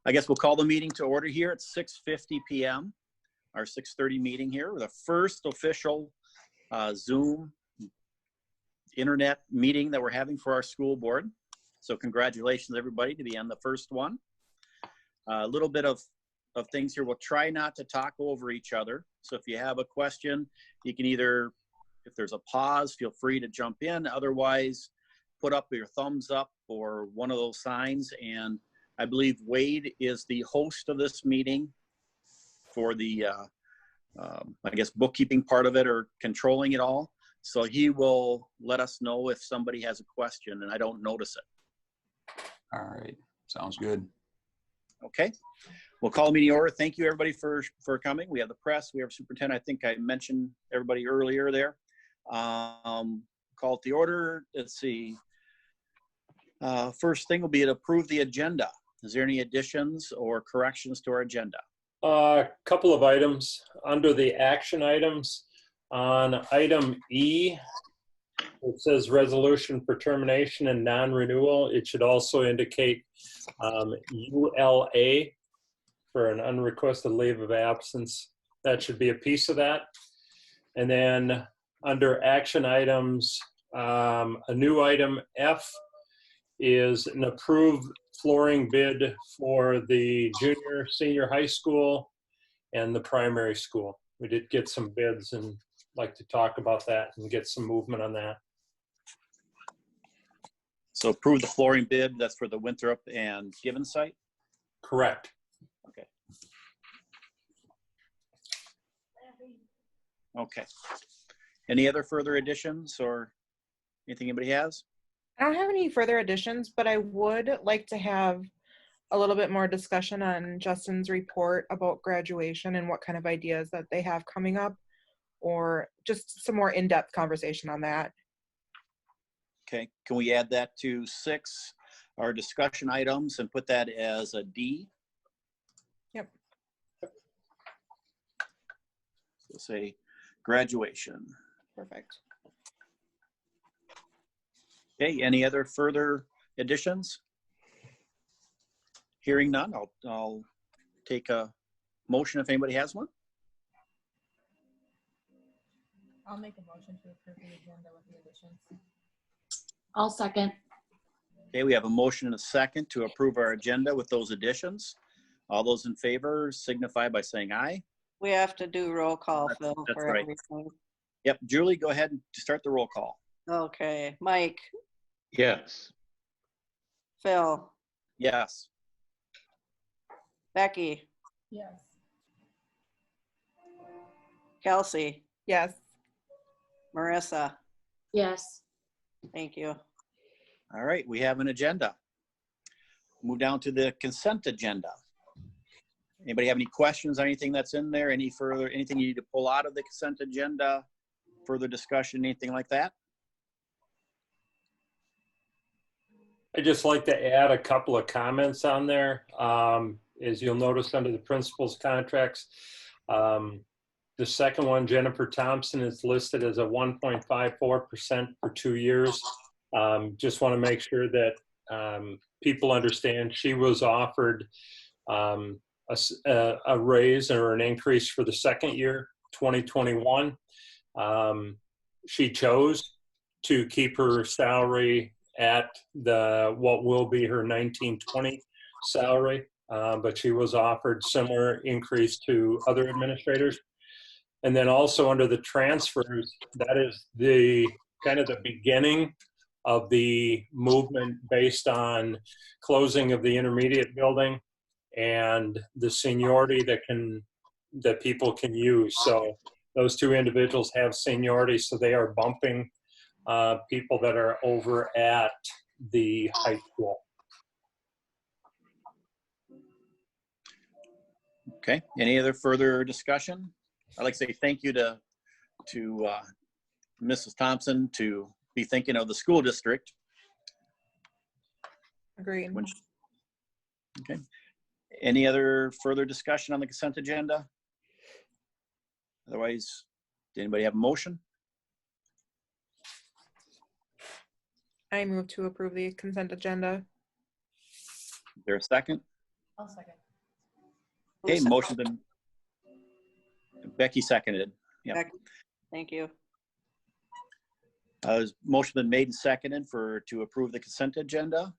I guess we'll call the meeting to order here at 6:50 p.m. Our 6:30 meeting here, the first official Zoom internet meeting that we're having for our school board. So congratulations, everybody, to be on the first one. A little bit of things here. We'll try not to talk over each other. So if you have a question, you can either, if there's a pause, feel free to jump in. Otherwise, put up your thumbs up or one of those signs. And I believe Wade is the host of this meeting for the, I guess, bookkeeping part of it or controlling it all. So he will let us know if somebody has a question and I don't notice it. All right, sounds good. Okay, we'll call the meeting order. Thank you, everybody, for coming. We have the press, we have superintendent. I think I mentioned everybody earlier there. Call it the order. Let's see. First thing will be to approve the agenda. Is there any additions or corrections to our agenda? A couple of items under the action items. On item E, it says resolution for termination and non-renewal. It should also indicate ULA for an unrequested leave of absence. That should be a piece of that. And then under action items, a new item F is an approved flooring bid for the junior, senior high school and the primary school. We did get some bids and like to talk about that and get some movement on that. So approve the flooring bid. That's for the Winthrop and Gibbon site? Correct. Okay. Okay. Any other further additions or anything anybody has? I don't have any further additions, but I would like to have a little bit more discussion on Justin's report about graduation and what kind of ideas that they have coming up, or just some more in-depth conversation on that. Okay, can we add that to 6, our discussion items, and put that as a D? Yep. So say graduation. Perfect. Okay, any other further additions? Hearing none, I'll take a motion if anybody has one. I'll make a motion to approve the agenda with the additions. I'll second. Okay, we have a motion and a second to approve our agenda with those additions. All those in favor signify by saying aye. We have to do roll call, Phil, That's for right. everything. Yep, Julie, go ahead and start the roll call. Okay, Mike, Yes. Phil, Yes. Becky, Yes. Kelsey, Yes. Marissa. Yes. Thank you. All right, we have an agenda. Move down to the consent agenda. Anybody have any questions on anything that's in there? Anything you need to pull out of the consent agenda? Further discussion, anything like that? I'd just like to add a couple of comments on there. As you'll notice under the principal's contracts, the second one, Jennifer Thompson, is listed as a 1.54% for 2 years. Just want to make sure that people understand she was offered a raise or an increase for the second year, 2021. She chose to keep her salary at what will be her 1920 salary, but she was offered similar increase to other administrators. And then also under the transfers, that is the kind of the beginning of the movement based on closing of the intermediate building and the seniority that people can use. So those two individuals have seniority, so they are bumping people that are over at the high school. Okay, any other further discussion? I'd like to say thank you to Mrs. Thompson to be thinking of the school district. Agreed. Okay. Any other further discussion on the consent agenda? Otherwise, did anybody have a motion? I move to approve the consent agenda. Is there a second? I'll second. Okay, motion been, Becky seconded. Yep. Becky, thank you. Motion been made and seconded to approve the consent agenda.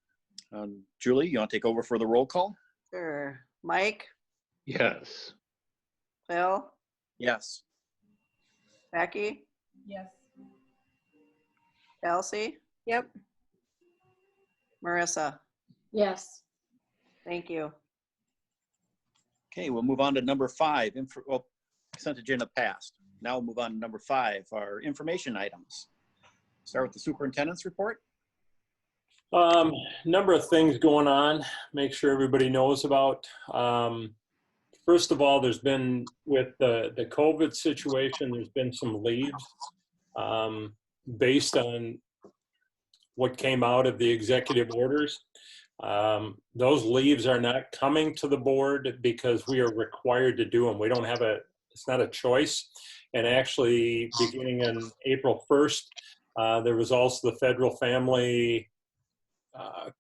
Julie, you want to take over for the roll call? Sure. Mike, Yes. Phil, Yes. Becky, Yes. Kelsey, Yep. Marissa. Yes. Thank you. Okay, we'll move on to number 5. Consent agenda passed. Now we'll move on to number 5, our information items. Start with the superintendent's report. Number of things going on, make sure everybody knows about. First of all, there's been, with the COVID situation, there's been some leaves based on what came out of the executive orders. Those leaves are not coming to the board because we are required to do them. We don't have it's not a choice. And actually, beginning on April 1st, there was also the Federal Family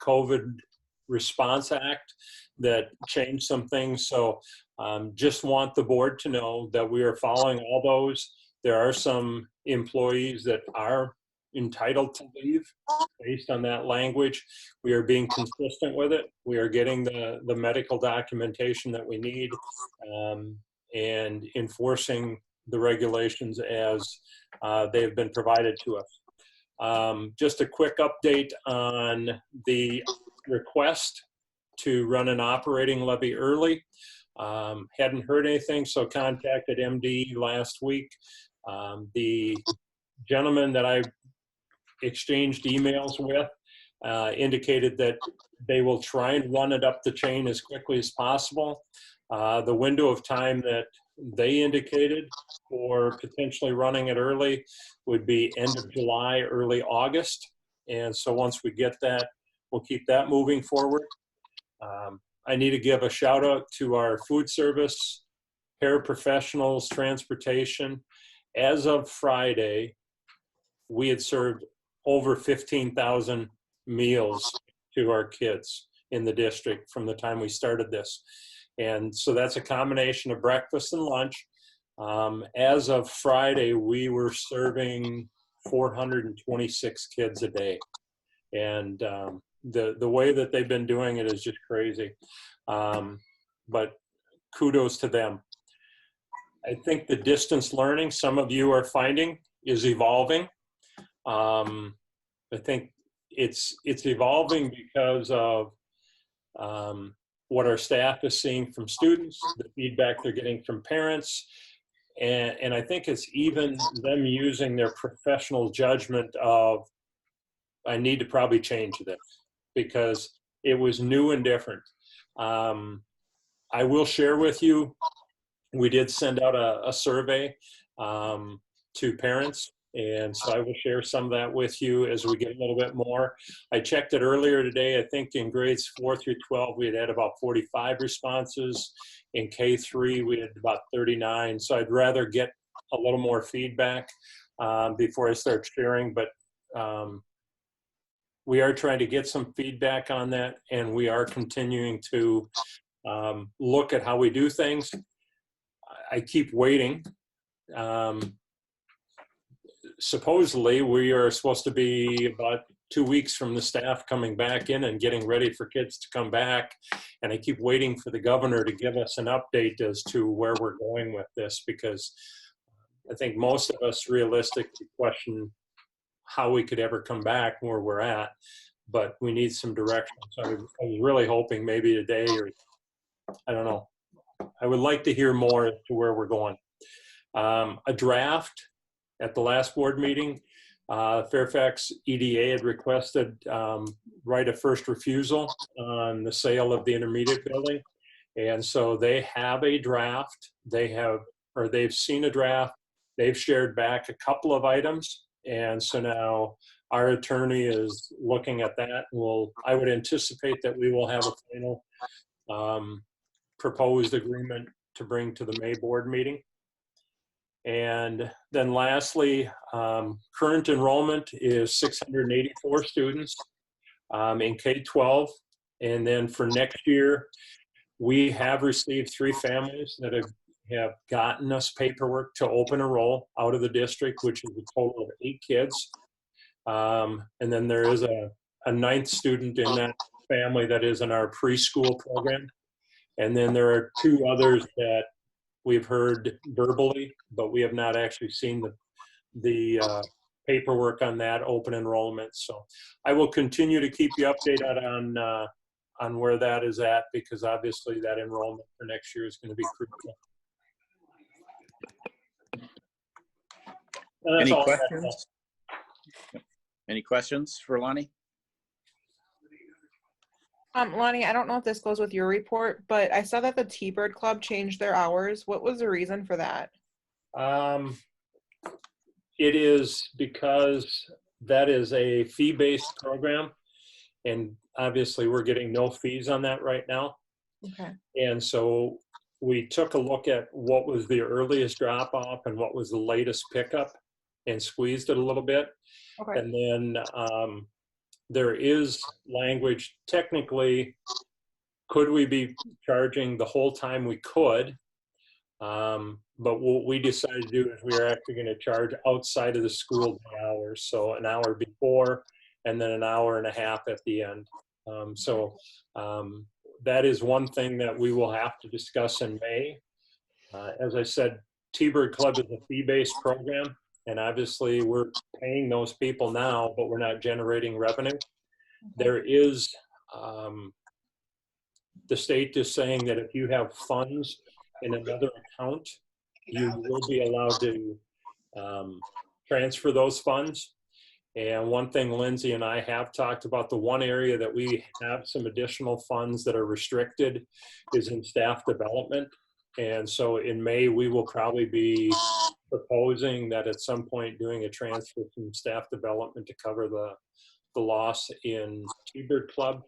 COVID Response Act that changed some things. So just want the board to know that we are following all those. There are some employees that are entitled to leave based on that language. We are being consistent with it. We are getting the medical documentation that we need and enforcing the regulations as they have been provided to us. Just a quick update on the request to run an operating levy early. Hadn't heard anything, so contacted MD last week. The gentleman that I exchanged emails with indicated that they will try and run it up the chain as quickly as possible. The window of time that they indicated for potentially running it early would be end of July, early August. And so once we get that, we'll keep that moving forward. I need to give a shout out to our food service, paraprofessionals, transportation. As of Friday, we had served over 15,000 meals to our kids in the district from the time we started this. And so that's a combination of breakfast and lunch. As of Friday, we were serving 426 kids a day. And the way that they've been doing it is just crazy. But kudos to them. I think the distance learning some of you are finding is evolving. I think it's evolving because of what our staff is seeing from students, the feedback they're getting from parents, and I think it's even them using their professional judgment of, I need to probably change this because it was new and different. I will share with you, we did send out a survey to parents, and so I will share some of that with you as we get a little bit more. I checked it earlier today. I think in grades 4 through 12, we had about 45 responses. In K3, we had about 39. So I'd rather get a little more feedback before I start sharing. But we are trying to get some feedback on that, and we are continuing to look at how we do things. I keep waiting. Supposedly, we are supposed to be about 2 weeks from the staff coming back in and getting ready for kids to come back. And I keep waiting for the governor to give us an update as to where we're going with this, because I think most of us realistically question how we could ever come back where we're at, but we need some direction. So I was really hoping maybe today, or I don't know, I would like to hear more as to where we're going. A draft at the last board meeting, Fairfax EDA had requested right of first refusal on the sale of the intermediate building. And so they have a draft. They've seen a draft. They've shared back a couple of items. And so now our attorney is looking at that. I would anticipate that we will have a final proposed agreement to bring to the May board meeting. And then lastly, current enrollment is 684 students in K-12. And then for next year, We have received 3 families that have gotten us paperwork to open a roll out of the district, which is a total of 8 kids. And then there is a 9th student in that family that is in our preschool program. And then there are 2 others that we've heard verbally, but we have not actually seen the paperwork on that open enrollment. So I will continue to keep you updated on where that is at, because obviously that enrollment for next year is going to be crucial. And that's Any all I have. questions? Any questions for Lonnie? Lonnie, I don't know if this goes with your report, but I saw that the T-Bird Club changed their hours. What was the reason for that? It is because that is a fee-based program, and obviously we're getting no fees on that right now. Okay. And so we took a look at what was the earliest drop-off and what was the latest pickup and squeezed it a little bit. Okay. And then there is language, technically, could we be charging the whole time? We could. But what we decided to do is we are actually going to charge outside of the school day hours. So an hour before and then an hour and a half at the end. That is one thing that we will have to discuss in May. As I said, T-Bird Club is a fee-based program, and obviously we're paying those people now, but we're not generating revenue. There is, the state is saying that if you have funds in another account, you will be allowed to transfer those funds. And one thing Lindsay and I have talked about, the one area that we have some additional funds that are restricted is in staff development. And so in May, we will probably be proposing that at some point doing a transfer from staff development to cover the loss in T-Bird Club.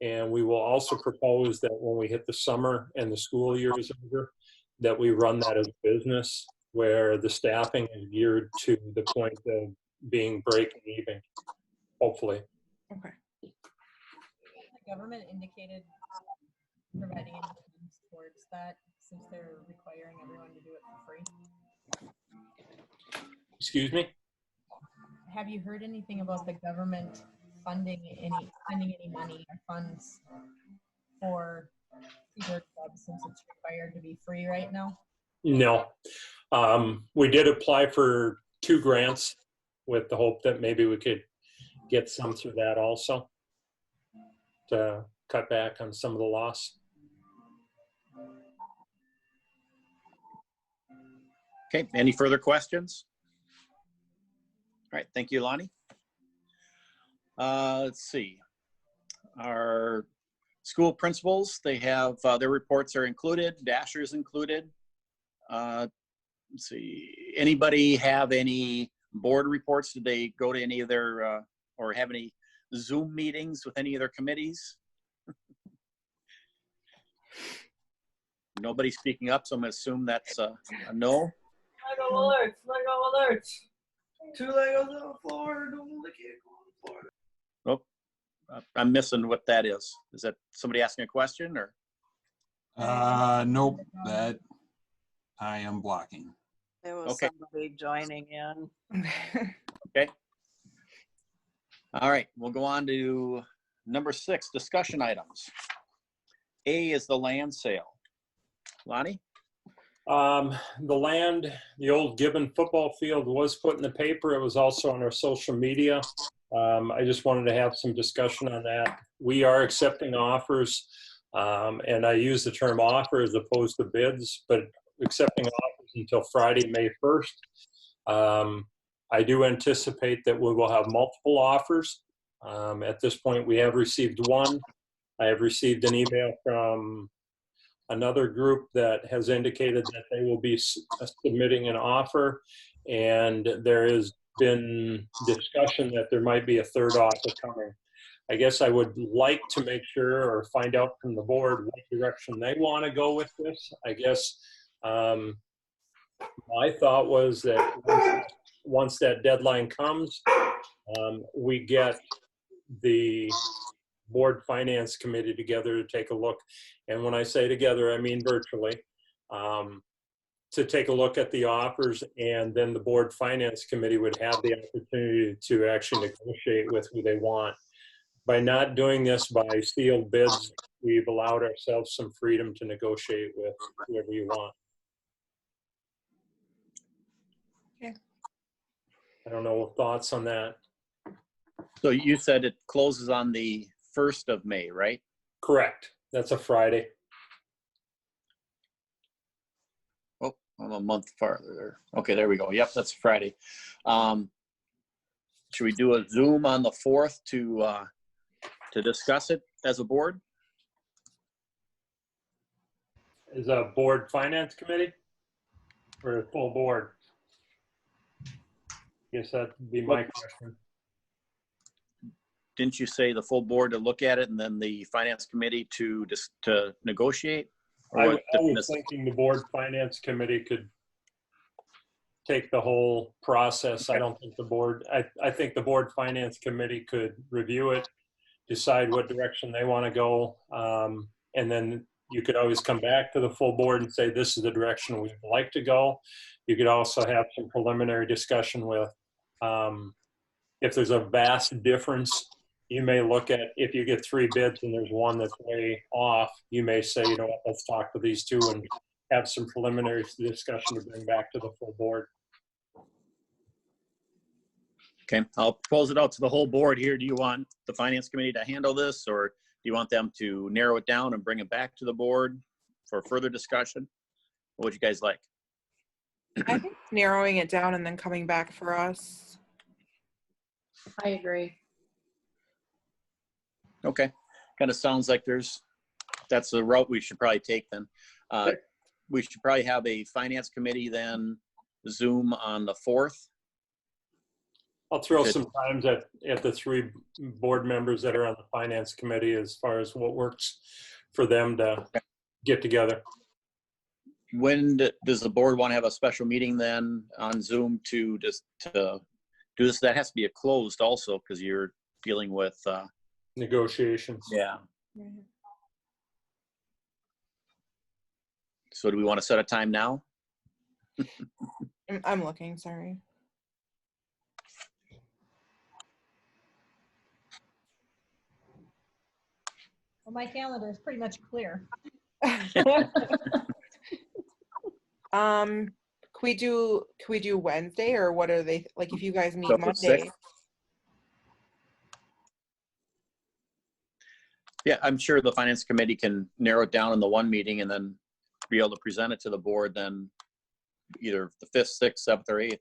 And we will also propose that when we hit the summer and the school year is over, that we run that as a business where the staffing is geared to the point of being breaking even, hopefully. Okay. The government indicated providing any funds towards that, since they're requiring everyone to do it for free. Excuse me? Have you heard anything about the government spending any money or funds for T-Bird Club, since it's required to be free right now? No. We did apply for 2 grants with the hope that maybe we could get some through that also to cut back on some of the loss. Okay, any further questions? All right, thank you, Lonnie. Let's see. Our school principals, they have their reports are included, Dasher's included. Let's see, anybody have any board reports? Did they go to any of their, or have any Zoom meetings with any of their committees? Nobody speaking up, so I'm gonna assume that's a no. Lego alerts, Lego alerts. 2 Legos on the floor, don't lick it on the floor. Oh, I'm missing what that is. Is that somebody asking a question or? Nope, that I am blocking. There was Okay. somebody joining in. Okay. All right, we'll go on to number 6, discussion items. A is the land sale. Lonnie? The land, the old Gibbon football field was put in the paper. It was also on our social media. I just wanted to have some discussion on that. We are accepting offers, and I use the term offer as opposed to bids, but accepting offers until Friday, May 1st. I do anticipate that we will have multiple offers. At this point, we have received 1. I have received an email from another group that has indicated that they will be submitting an offer, and there has been discussion that there might be a 3rd offer coming. I guess I would like to make sure or find out from the board what direction they want to go with this. I guess my thought was that once that deadline comes, we get the board finance committee together to take a look. And when I say together, I mean virtually, to take a look at the offers, and then the board finance committee would have the opportunity to actually negotiate with who they want. By not doing this by sealed bids, we've allowed ourselves some freedom to negotiate with whoever you want. Okay. I don't know, thoughts on that? So you said it closes on the 1st of May, right? Correct. That's a Friday. Oh, I'm a month farther there. Okay, there we go. Yep, that's Friday. Should we do a Zoom on the 4th to discuss it as a board? Is a board finance committee or a full board? Guess that'd be my question. Didn't you say the full board to look at it and then the finance committee to negotiate? Or I what? was thinking the board finance committee could take the whole process. I don't think the board, I think the board finance committee could review it, decide what direction they want to go. And then you could always come back to the full board and say, this is the direction we'd like to go. You could also have some preliminary discussion with, if there's a vast difference, you may look at, if you get 3 bids and there's one that's way off, you may say, you know what, let's talk to these 2 and have some preliminary discussion to bring back to the full board. Okay, I'll propose it out to the whole board here. Do you want the finance committee to handle this, or do you want them to narrow it down and bring it back to the board for further discussion? What would you guys like? I think narrowing it down and then coming back for us. I agree. Okay, kind of sounds like that's the route we should probably take then. We should probably have a finance committee then Zoom on the 4th. I'll throw some times at the 3 board members that are on the finance committee as far as what works for them to get together. When does the board want to have a special meeting then on Zoom to do this? That has to be a closed also because you're dealing with Negotiations. yeah. So do we want to set a time now? I'm looking, sorry. Well, my calendar is pretty much clear. Can we do Wednesday, or what are they, like, if you guys meet So for Monday? 6th? Yeah, I'm sure the finance committee can narrow it down in the one meeting and then be able to present it to the board then either the 5th, 6th, 7th, or 8th.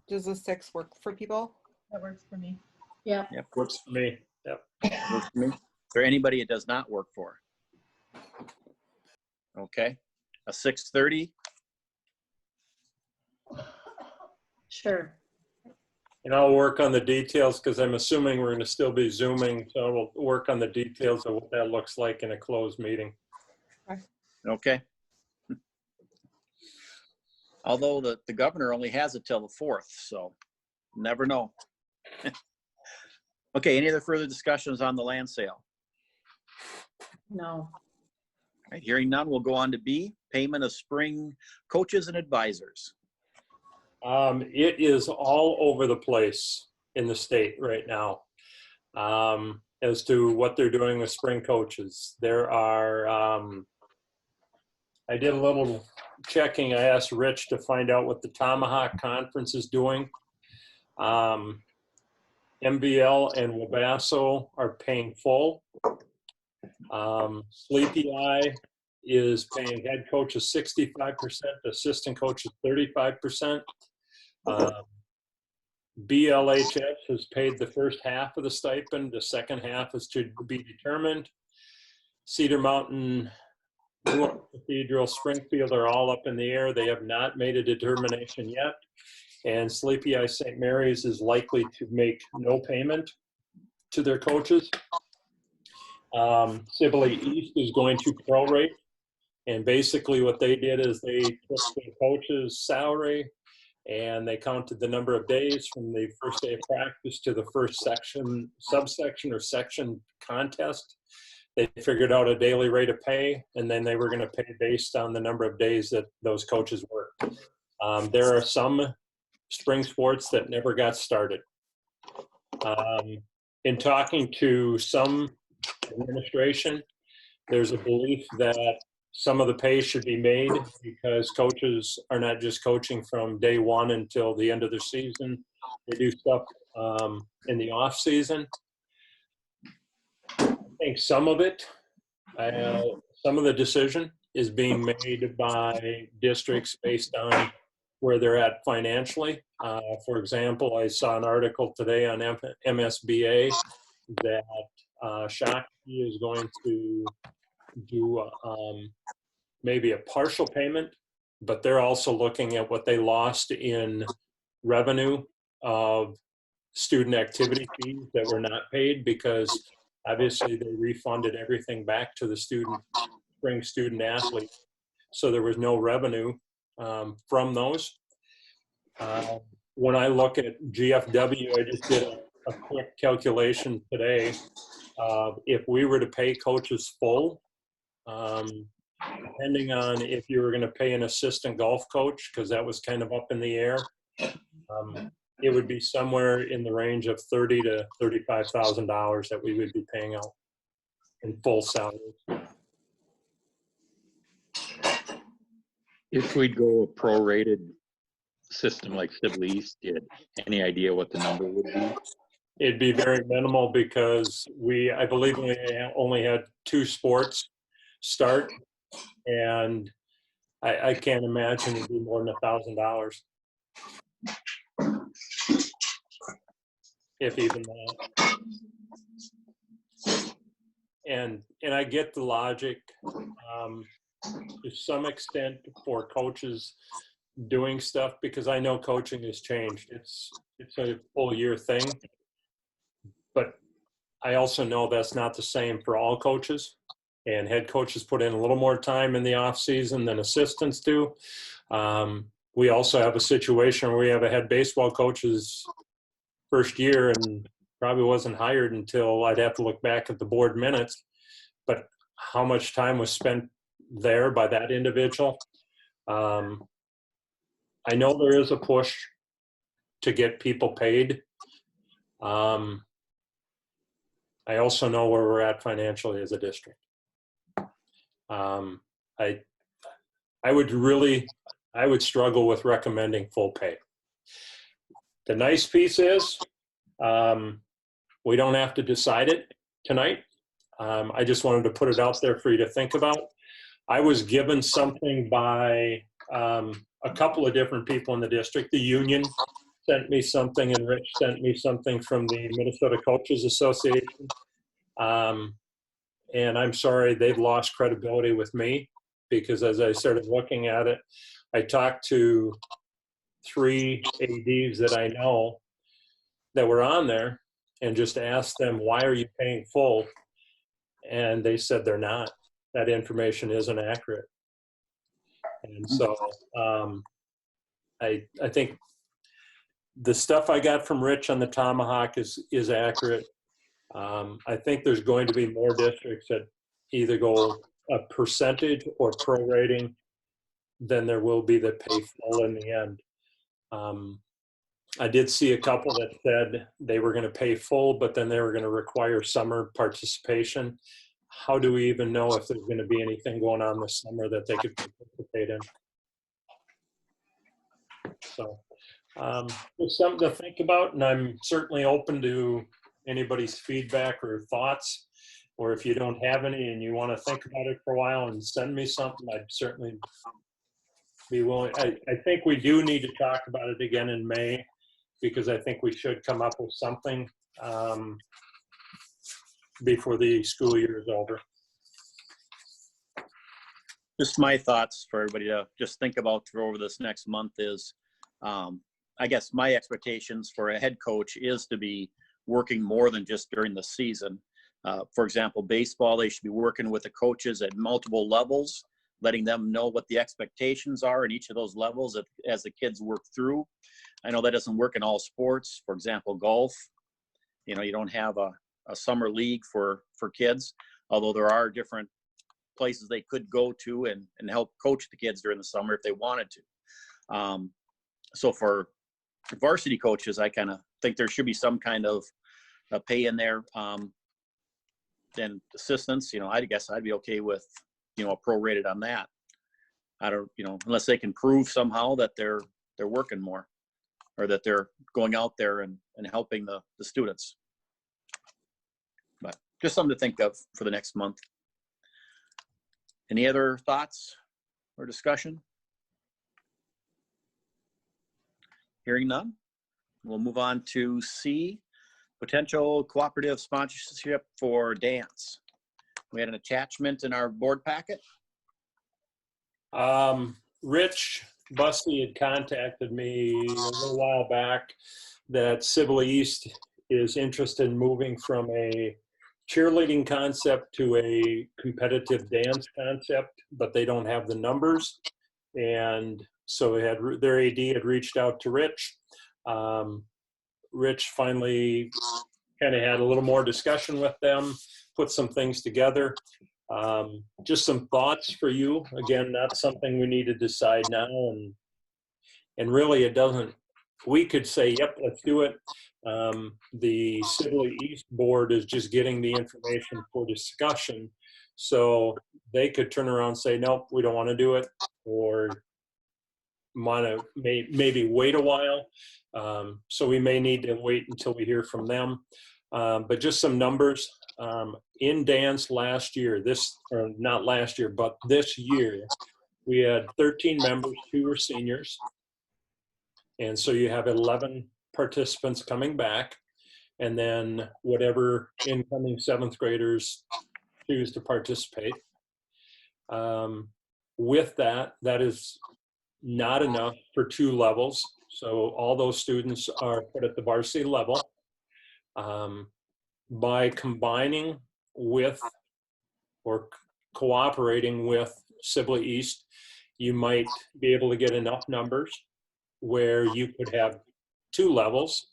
Does the 6th work for people? That works for me. Yeah. Yep, Works for me. Yep. works for me. Is there anybody it does not work for? Okay, a 6:30? Sure. And I'll work on the details because I'm assuming we're going to still be Zooming. So we'll work on the details of what that looks like in a closed meeting. Okay. Although the governor only has it till the 4th, so never know. Okay, any other further discussions on the land sale? No. All right, hearing none, we'll go on to B, payment of spring coaches and advisors. It is all over the place in the state right now as to what they're doing with spring coaches. There are, I did a little checking. I asked Rich to find out what the Tomahawk Conference is doing. MBL and Wabasso are paying full. Sleepy Eye is paying head coaches 65%, assistant coaches 35%. BLHS has paid the first half of the stipend. The second half is to be determined. Cedar Mountain, Cathedral, Springfield are all up in the air. They have not made a determination yet. And Sleepy Eye St. Mary's is likely to make no payment to their coaches. Sibley East is going to prorate. And basically what they did is they took the coach's salary, and they counted the number of days from the first day of practice to the first section, subsection, or section contest. They figured out a daily rate of pay, and then they were going to pay based on the number of days that those coaches worked. There are some spring sports that never got started. In talking to some administration, there's a belief that some of the pay should be made because coaches are not just coaching from day one until the end of the season. They do stuff in the off season. I think some of it, some of the decision is being made by districts based on where they're at financially. For example, I saw an article today on MSBA that Shakti is going to do maybe a partial payment, but they're also looking at what they lost in revenue of student activity fees that were not paid, because obviously they refunded everything back to the spring student athletes. So there was no revenue from those. When I look at GFW, I just did a quick calculation today. If we were to pay coaches full, depending on if you were going to pay an assistant golf coach, because that was kind of up in the air, it would be somewhere in the range of $30,000 to $35,000 that we would be paying out in full salary. If we'd go a prorated system like Sibley East did, any idea what the number would be? It'd be very minimal because I believe we only had 2 sports start, and I can't imagine it'd be more than $1,000, if even that. And I get the logic to some extent for coaches doing stuff, because I know coaching has changed. It's a full year thing, but I also know that's not the same for all coaches, and head coaches put in a little more time in the off season than assistants do. We also have a situation where we have a head baseball coach's first year and probably wasn't hired until, I'd have to look back at the board minutes, but how much time was spent there by that individual? I know there is a push to get people paid. I also know where we're at financially as a district. I would struggle with recommending full pay. The nice piece is we don't have to decide it tonight. I just wanted to put it out there for you to think about. I was given something by a couple of different people in the district. The union sent me something, and Rich sent me something from the Minnesota Coaches Association. And I'm sorry, they've lost credibility with me, because as I started looking at it, I talked to 3 ADs that I know that were on there and just asked them, why are you paying full? And they said they're not. That information isn't accurate. And so I think the stuff I got from Rich on the Tomahawk is accurate. I think there's going to be more districts that either go a percentage or prorating than there will be that pay full in the end. I did see a couple that said they were going to pay full, but then they were going to require summer participation. How do we even know if there's going to be anything going on this summer that they could participate in? So it's something to think about, and I'm certainly open to anybody's feedback or thoughts, or if you don't have any and you want to think about it for a while and send me something, I'd certainly be willing. I think we do need to talk about it again in May, because I think we should come up with something before the school year is over. Just my thoughts for everybody to just think about for over this next month is, I guess my expectations for a head coach is to be working more than just during the season. For example, baseball, they should be working with the coaches at multiple levels, letting them know what the expectations are in each of those levels as the kids work through. I know that doesn't work in all sports. For example, golf, you know, you don't have a summer league for kids, although there are different places they could go to and help coach the kids during the summer if they wanted to. So for varsity coaches, I kind of think there should be some kind of pay in there. And assistants, you know, I guess I'd be okay with, you know, prorated on that. I don't, you know, unless they can prove somehow that they're working more, or that they're going out there and helping the students. But just something to think of for the next month. Any other thoughts or discussion? Hearing none, we'll move on to C, potential cooperative sponsorship for dance. We had an attachment in our board packet. Rich Bussey had contacted me a little while back that Sibley East is interested in moving from a cheerleading concept to a competitive dance concept, but they don't have the numbers. And so their AD had reached out to Rich. Rich finally kind of had a little more discussion with them, put some things together. Just some thoughts for you. Again, not something we need to decide now. And really it doesn't, we could say, yep, let's do it. The Sibley East board is just getting the information for discussion. So they could turn around and say, nope, we don't want to do it, or want to maybe wait a while. So we may need to wait until we hear from them. But just some numbers. In dance last year, or not last year, but this year, we had 13 members, 2 were seniors. And so you have 11 participants coming back, and then whatever incoming 7th graders choose to participate. With that is not enough for 2 levels. So all those students are put at the varsity level. By combining with or cooperating with Sibley East, you might be able to get enough numbers where you could have 2 levels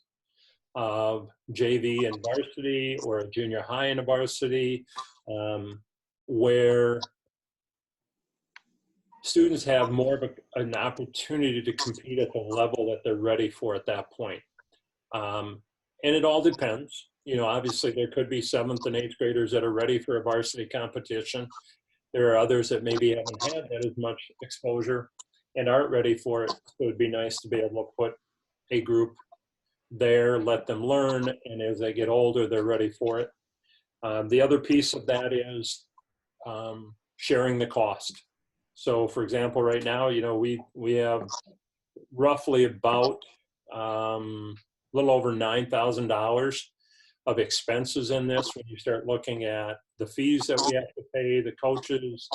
of JV and varsity, or a junior high and a varsity, where students have more of an opportunity to compete at the level that they're ready for at that point. And it all depends. You know, obviously there could be 7th and 8th graders that are ready for a varsity competition. There are others that maybe haven't had that as much exposure and aren't ready for it. So it'd be nice to be able to put a group there, let them learn, and as they get older, they're ready for it. The other piece of that is sharing the cost. So for example, right now, you know, we have roughly about a little over $9,000 of expenses in this when you start looking at the fees that we have to pay, the coaches,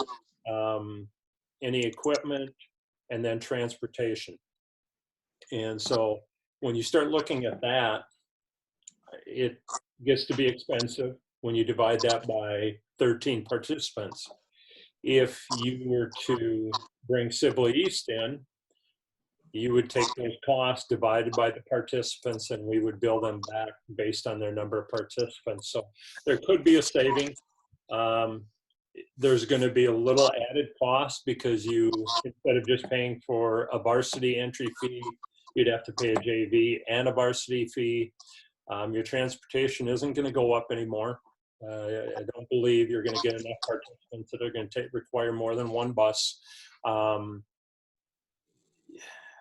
any equipment, and then transportation. And so when you start looking at that, it gets to be expensive when you divide that by 13 participants. If you were to bring Sibley East in, you would take those costs divided by the participants, and we would bill them back based on their number of participants. So there could be a savings. There's going to be a little added cost because you, instead of just paying for a varsity entry fee, you'd have to pay a JV and a varsity fee. Your transportation isn't going to go up anymore. I don't believe you're going to get enough participants that are going to require more than 1 bus.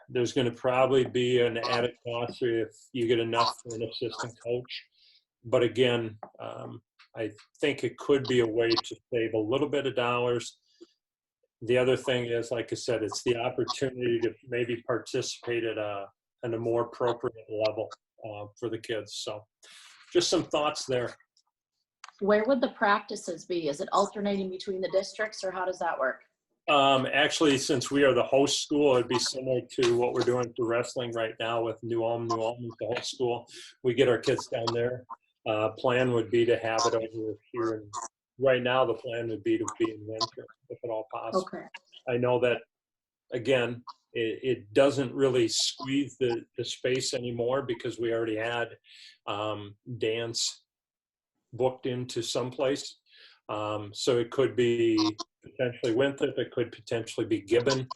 There's going to probably be an added cost if you get enough for an assistant coach. But again, I think it could be a way to save a little bit of dollars. The other thing is, like I said, it's the opportunity to maybe participate at a more appropriate level for the kids. So just some thoughts there. Where would the practices be? Is it alternating between the districts, or how does that work? Actually, since we are the host school, it'd be similar to what we're doing for wrestling right now with New Ulm. New Ulm is the host school. We get our kids down there. Plan would be to have it over here. And right now, the plan would be to be in Winthrop, if at all possible. Okay. I know that, again, it doesn't really squeeze the space anymore because we already had dance booked into someplace. So it could be potentially Winthrop, it could potentially be Gibbon,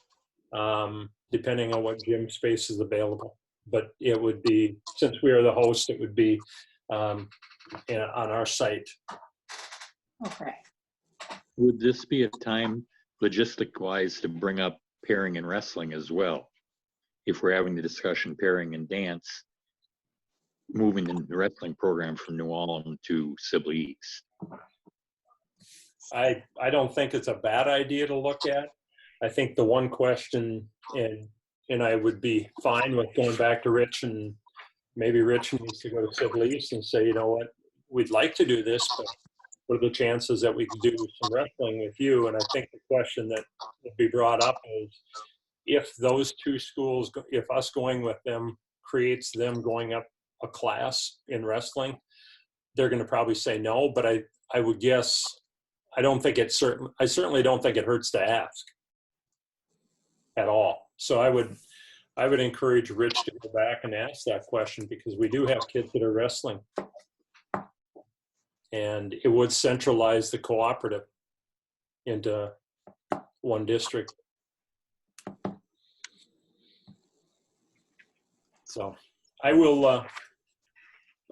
depending on what gym space is available. But it would be, since we are the host, it would be on our site. Okay. Would this be a time, logistic-wise, to bring up pairing and wrestling as well? If we're having the discussion pairing and dance, moving the wrestling program from New Ulm to Sibley East. I don't think it's a bad idea to look at. I think the one question, and I would be fine with going back to Rich, and maybe Rich needs to go to Sibley East and say, you know what, we'd like to do this, but what are the chances that we could do some wrestling with you? And I think the question that would be brought up is, if those two schools, if us going with them creates them going up a class in wrestling, they're going to probably say no. But I would guess, I certainly don't think it hurts to ask at all. So I would encourage Rich to go back and ask that question, because we do have kids that are wrestling, and it would centralize the cooperative into one district. So I will,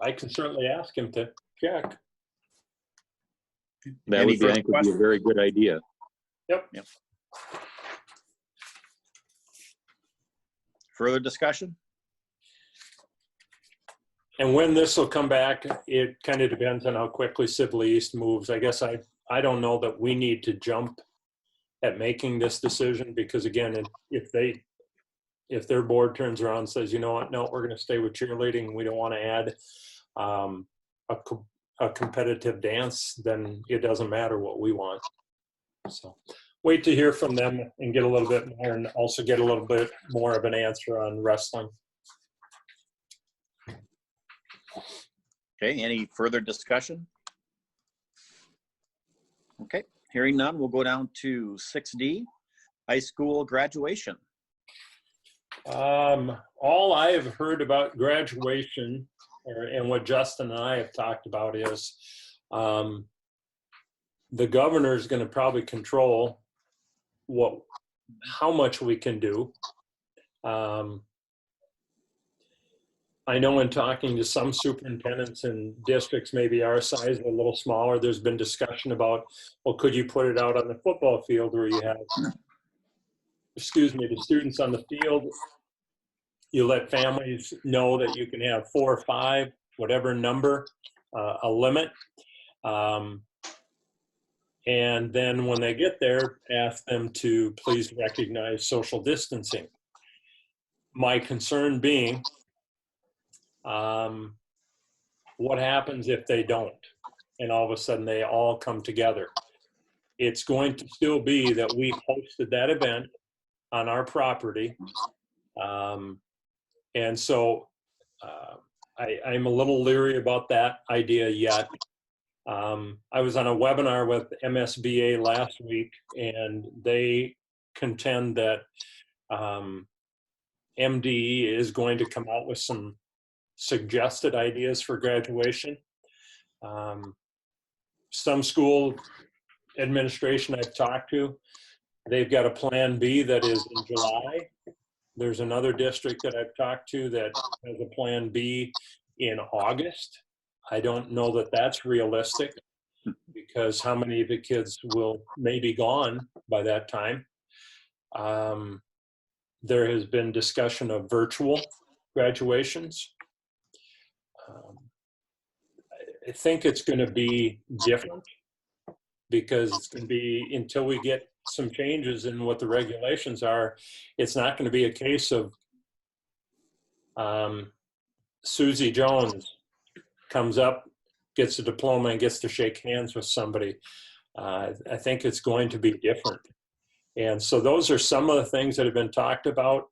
I can certainly ask him to check. That Any would be, I further think, would be a questions? very good idea. Yep. Further discussion? And when this will come back, it kind of depends on how quickly Sibley East moves. I guess I don't know that we need to jump at making this decision, because again, if their board turns around and says, you know what, no, we're going to stay with cheerleading, we don't want to add a competitive dance, then it doesn't matter what we want. So wait to hear from them and get a little bit more, and also get a little bit more of an answer on wrestling. Okay, any further discussion? Okay, hearing none, we'll go down to 6D, high school graduation. All I have heard about graduation, and what Justin and I have talked about, is the governor is going to probably control how much we can do. I know in talking to some superintendents in districts maybe our size, a little smaller, there's been discussion about, well, could you put it out on the football field where you have, the students on the field, you let families know that you can have 4 or 5, whatever number, a limit. And then when they get there, ask them to please recognize social distancing. My concern being, what happens if they don't, and all of a sudden they all come together? It's going to still be that we hosted that event on our property. And so I'm a little leery about that idea yet. I was on a webinar with MSBA last week, and they contend that MDE is going to come out with some suggested ideas for graduation. Some school administration I've talked to, they've got a plan B that is in July. There's another district that I've talked to that has a plan B in August. I don't know that that's realistic, because how many of the kids may be gone by that time? There has been discussion of virtual graduations. I think it's going to be different, because it's going to be, until we get some changes in what the regulations are, it's not going to be a case of Susie Jones comes up, gets a diploma, and gets to shake hands with somebody. I think it's going to be different. And so those are some of the things that have been talked about.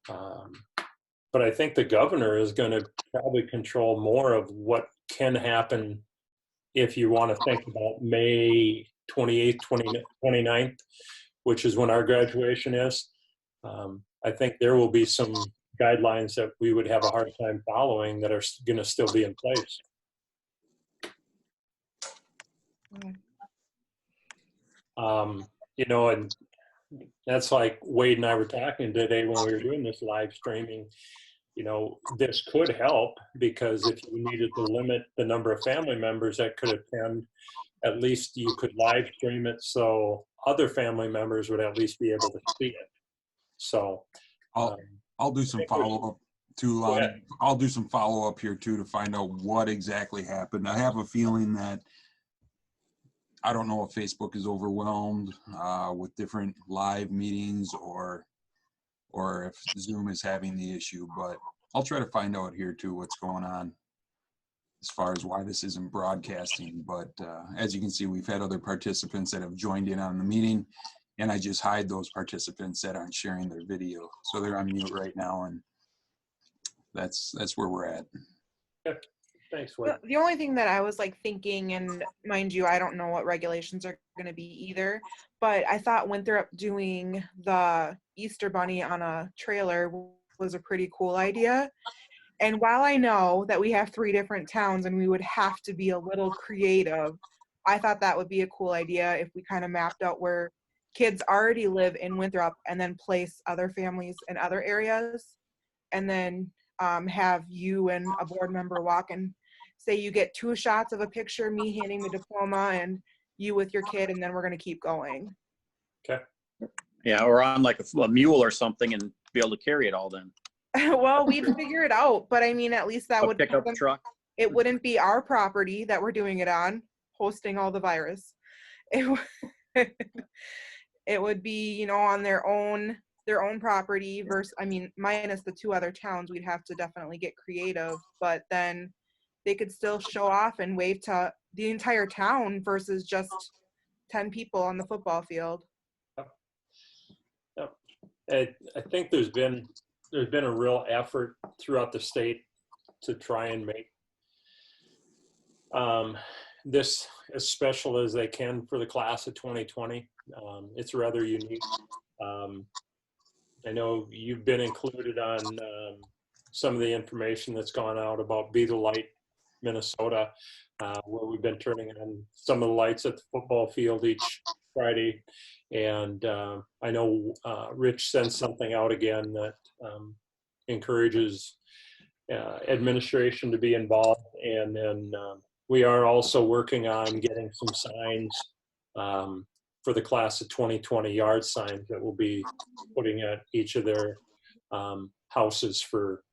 But I think the governor is going to probably control more of what can happen if you want to think about May 28th, 29th. which is when our graduation is, I think there will be some guidelines that we would have a hard time following that are going to still be in place. You know, and that's like Wade and I were talking today when we were doing this live streaming. You know, this could help, because if you needed to limit the number of family members that could attend, at least you could live stream it so other family members would at least be able to see it. So I'll do some follow-up too, Lonnie. I'll do some follow-up here too to find out what exactly happened. I have a feeling that, I don't know if Facebook is overwhelmed with different live meetings, or if Zoom is having the issue, but I'll try to find out here too what's going on as far as why this isn't broadcasting. But as you can see, we've had other participants that have joined in on the meeting, and I just hide those participants that aren't sharing their video. So they're on mute right now, and that's where we're at. Yep. Thanks, Wade. The only thing that I was like thinking, and mind you, I don't know what regulations are going to be either, but I thought Winthrop doing the Easter Bunny on a trailer was a pretty cool idea. And while I know that we have 3 different towns and we would have to be a little creative, I thought that would be a cool idea if we kind of mapped out where kids already live in Winthrop and then place other families in other areas, and then have you and a board member walk and say you get 2 shots of a picture, me handing the diploma and you with your kid, and then we're going to keep going. Okay. Yeah, or on like a mule or something and be able to carry it all then. Well, we'd figure it out, but I mean, at least that would Pickup truck. It wouldn't be our property that we're doing it on, hosting all the virus. It would be, you know, on their own property versus, I mean, minus the 2 other towns. We'd have to definitely get creative, but then they could still show off and wave to the entire town versus just 10 people on the football field. Yep. I think there's been a real effort throughout the state to try and make this as special as they can for the class of 2020. It's rather unique. I know you've been included on some of the information that's gone out about Be the Light Minnesota, where we've been turning on some of the lights at the football field each Friday. And I know Rich sent something out again that encourages administration to be involved. And then we are also working on getting some signs for the class of 2020, yard signs that we'll be putting at each of their houses for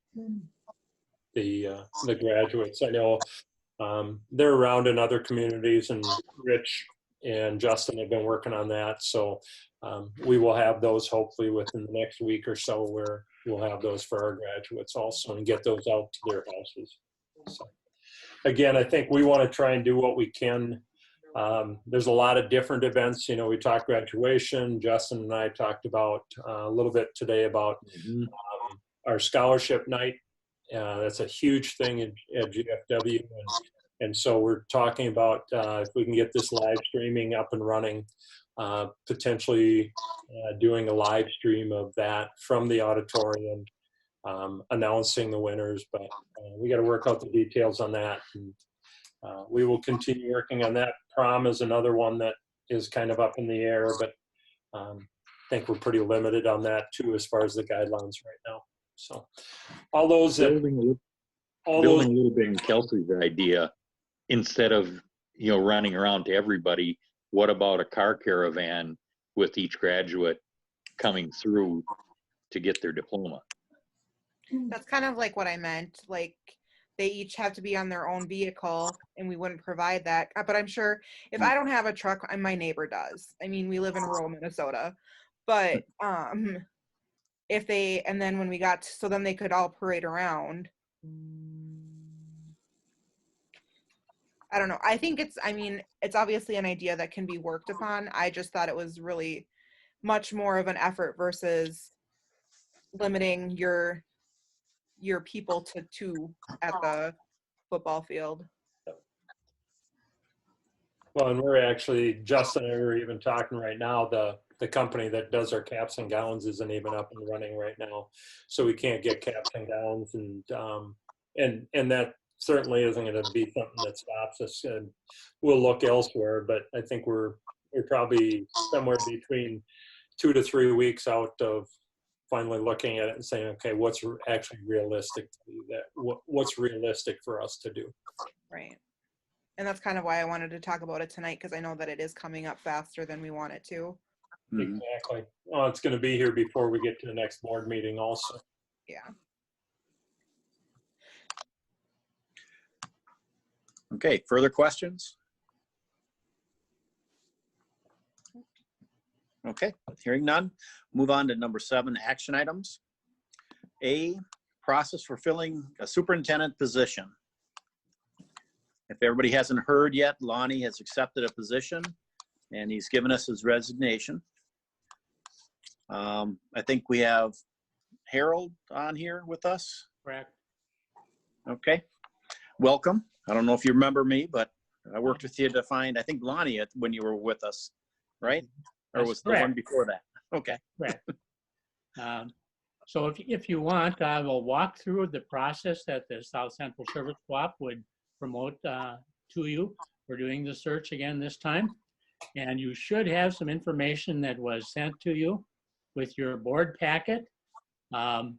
the graduates. I know they're around in other communities, and Rich and Justin have been working on that. So we will have those hopefully within the next week or so, where we'll have those for our graduates also and get those out to their houses. So again, I think we want to try and do what we can. There's a lot of different events. You know, we talked graduation. Justin and I talked about a little bit today about our scholarship night. That's a huge thing at GFW. And so we're talking about if we can get this live streaming up and running, potentially doing a live stream of that from the auditorium, announcing the winners. But we got to work out the details on that. And we will continue working on that. Prom is another one that is kind of up in the air, but I think we're pretty limited on that too, as far as the guidelines right now. So all those building a little bit in Kelsey's idea, instead of, you know, running around to everybody, what about a car caravan with each graduate coming through to get their diploma? That's kind of like what I meant. Like, they each have to be on their own vehicle, and we wouldn't provide that. But I'm sure if I don't have a truck, my neighbor does. I mean, we live in rural Minnesota. But if they, and then when we got, so then they could all parade around. I don't know. I think it's, I mean, it's obviously an idea that can be worked upon. I just thought it was really much more of an effort versus limiting your people to 2 at the football field. Well, and we're actually, Justin and I were even talking right now, the the company that does our caps and gowns isn't even up and running right now, so we can't get caps and gowns, and that certainly isn't going to be something that stops us. And we'll look elsewhere, but I think we're probably somewhere between 2 to 3 weeks out of finally looking at it and saying, okay, what's actually realistic to do that? What's realistic for us to do? Right. And that's kind of why I wanted to talk about it tonight, because I know that it is coming up faster than we want it to. Exactly. Well, it's going to be here before we get to the next board meeting also. Yeah. Okay, further questions? Okay, hearing none, move on to number 7, action items. A, process for filling a superintendent position. If everybody hasn't heard yet, Lonnie has accepted a position and he's given us his resignation. I think we have Harold on here with us. Correct. Okay, welcome. I don't know if you remember me, but I worked with you to find, I think Lonnie, when you were with us, right? Or was the one before that? Okay. Correct. So if you want, I will walk through the process that the South Central Service Co-op would promote to you. We're doing the search again this time. And you should have some information that was sent to you with your board packet. I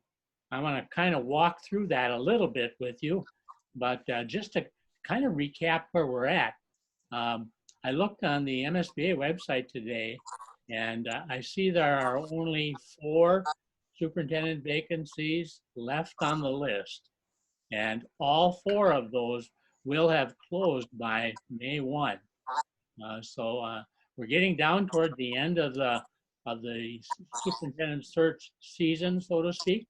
want to kind of walk through that a little bit with you, but just to kind of recap where we're at. I looked on the MSBA website today, and I see there are only 4 superintendent vacancies left on the list. And all 4 of those will have closed by May 1. So we're getting down toward the end of the superintendent search season, so to speak.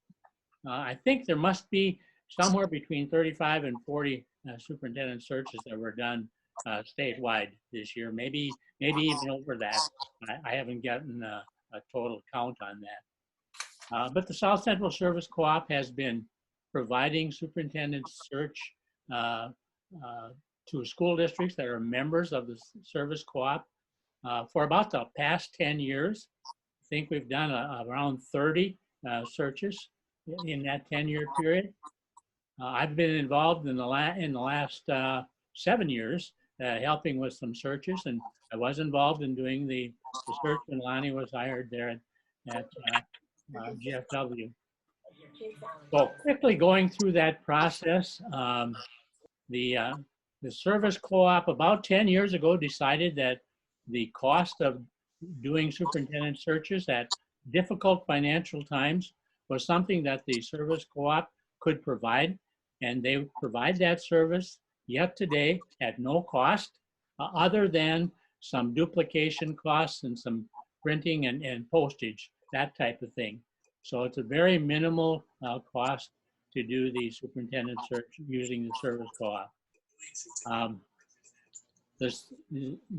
I think there must be somewhere between 35 and 40 superintendent searches that were done statewide this year, maybe even over that. I haven't gotten a total count on that. But the South Central Service Co-op has been providing superintendent search to school districts that are members of the Service Co-op for about the past 10 years. I think we've done around 30 searches in that 10-year period. I've been involved in the last 7 years helping with some searches, and I was involved in doing the search when Lonnie was hired there at GFW. So quickly going through that process, the Service Co-op about 10 years ago decided that the cost of doing superintendent searches at difficult financial times was something that the Service Co-op could provide, and they provide that service yet today at no cost other than some duplication costs and some printing and postage, that type of thing. So it's a very minimal cost to do the superintendent search using the Service Co-op. The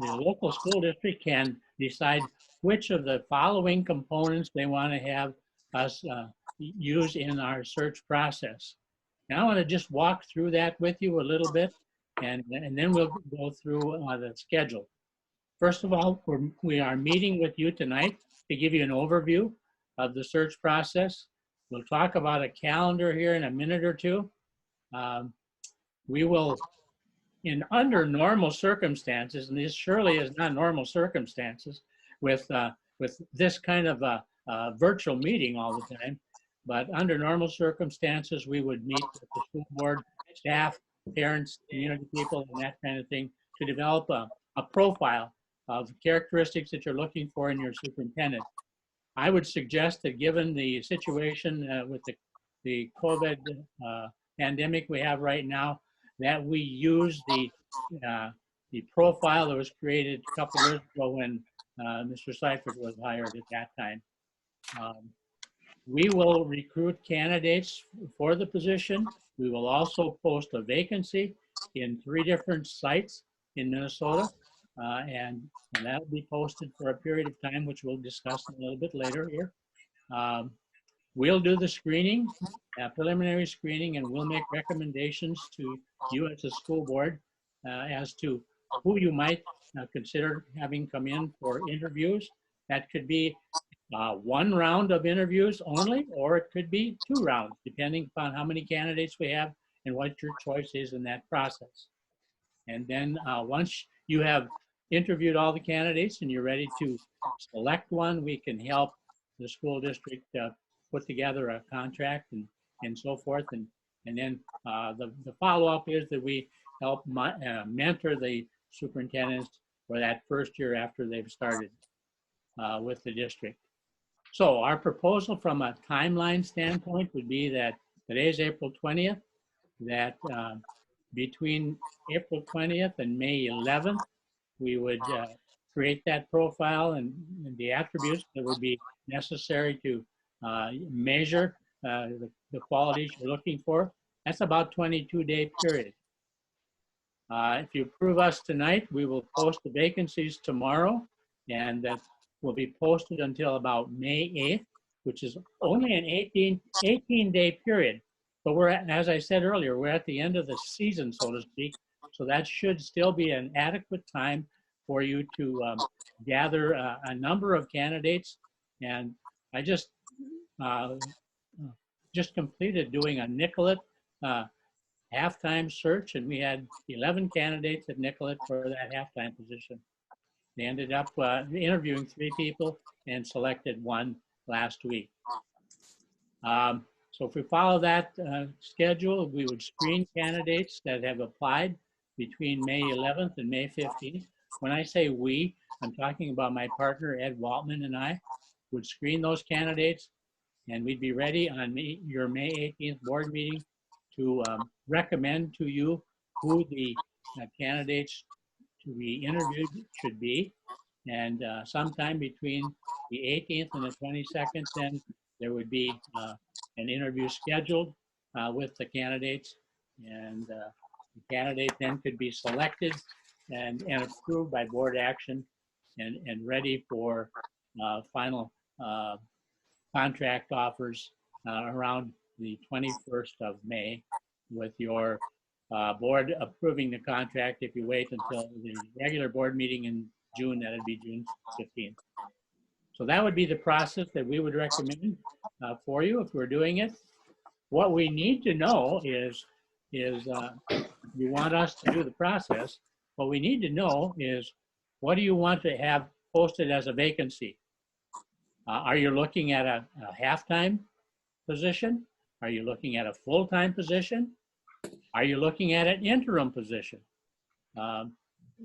local school district can decide which of the following components they want to have us use in our search process. And I want to just walk through that with you a little bit, and then we'll go through the schedule. First of all, we are meeting with you tonight to give you an overview of the search process. We'll talk about a calendar here in a minute or two. We will, under normal circumstances, and this surely is not normal circumstances with this kind of a virtual meeting all the time, but under normal circumstances, we would meet with the school board, staff, parents, community people, and that kind of thing to develop a profile of characteristics that you're looking for in your superintendent. I would suggest that given the situation with the COVID pandemic we have right now, that we use the profile that was created a couple of years ago when Mr. Seifert was hired at that time. We will recruit candidates for the position. We will also post a vacancy in 3 different sites in Minnesota, and that will be posted for a period of time, which we'll discuss a little bit later here. We'll do the screening, preliminary screening, and we'll make recommendations to you as a school board as to who you might consider having come in for interviews that could be one round of interviews only, or it could be 2 rounds, depending upon how many candidates we have and what your choice is in that process. And then once you have interviewed all the candidates and you're ready to select one, we can help the school district put together a contract and so forth. And then the follow-up is that we help mentor the superintendents for that first year after they've started with the district. So our proposal from a timeline standpoint would be that today's April 20th, that between April 20th and May 11th, we would create that profile and the attributes that would be necessary to measure the qualities you're looking for. That's about 22-day period. If you approve us tonight, we will post the vacancies tomorrow, and that will be posted until about May 8th, which is only an 18-day period. But we're, as I said earlier, we're at the end of the season, so to speak. So that should still be an adequate time for you to gather a number of candidates. And I just completed doing a Nicollet halftime search, and we had 11 candidates at Nicollet for that halftime position. They ended up interviewing 3 people and selected 1 last week. So if we follow that schedule, we would screen candidates that have applied between May 11th and May 15th. When I say we, I'm talking about my partner, Ed Waltman, and I would screen those candidates, and we'd be ready on your May 18th board meeting to recommend to you who the candidates to be interviewed should be. And sometime between the 18th and the 22nd, then there would be an interview scheduled with the candidates, and the candidate then could be selected and approved by board action and ready for final contract offers around the 21st of May, with your board approving the contract. If you wait until the regular board meeting in June, that'd be June 15th. So that would be the process that we would recommend for you if we're doing it. What we need to know is you want us to do the process. What we need to know is, what do you want to have posted as a vacancy? Are you looking at a half-time position? Are you looking at a full-time position? Are you looking at an interim position?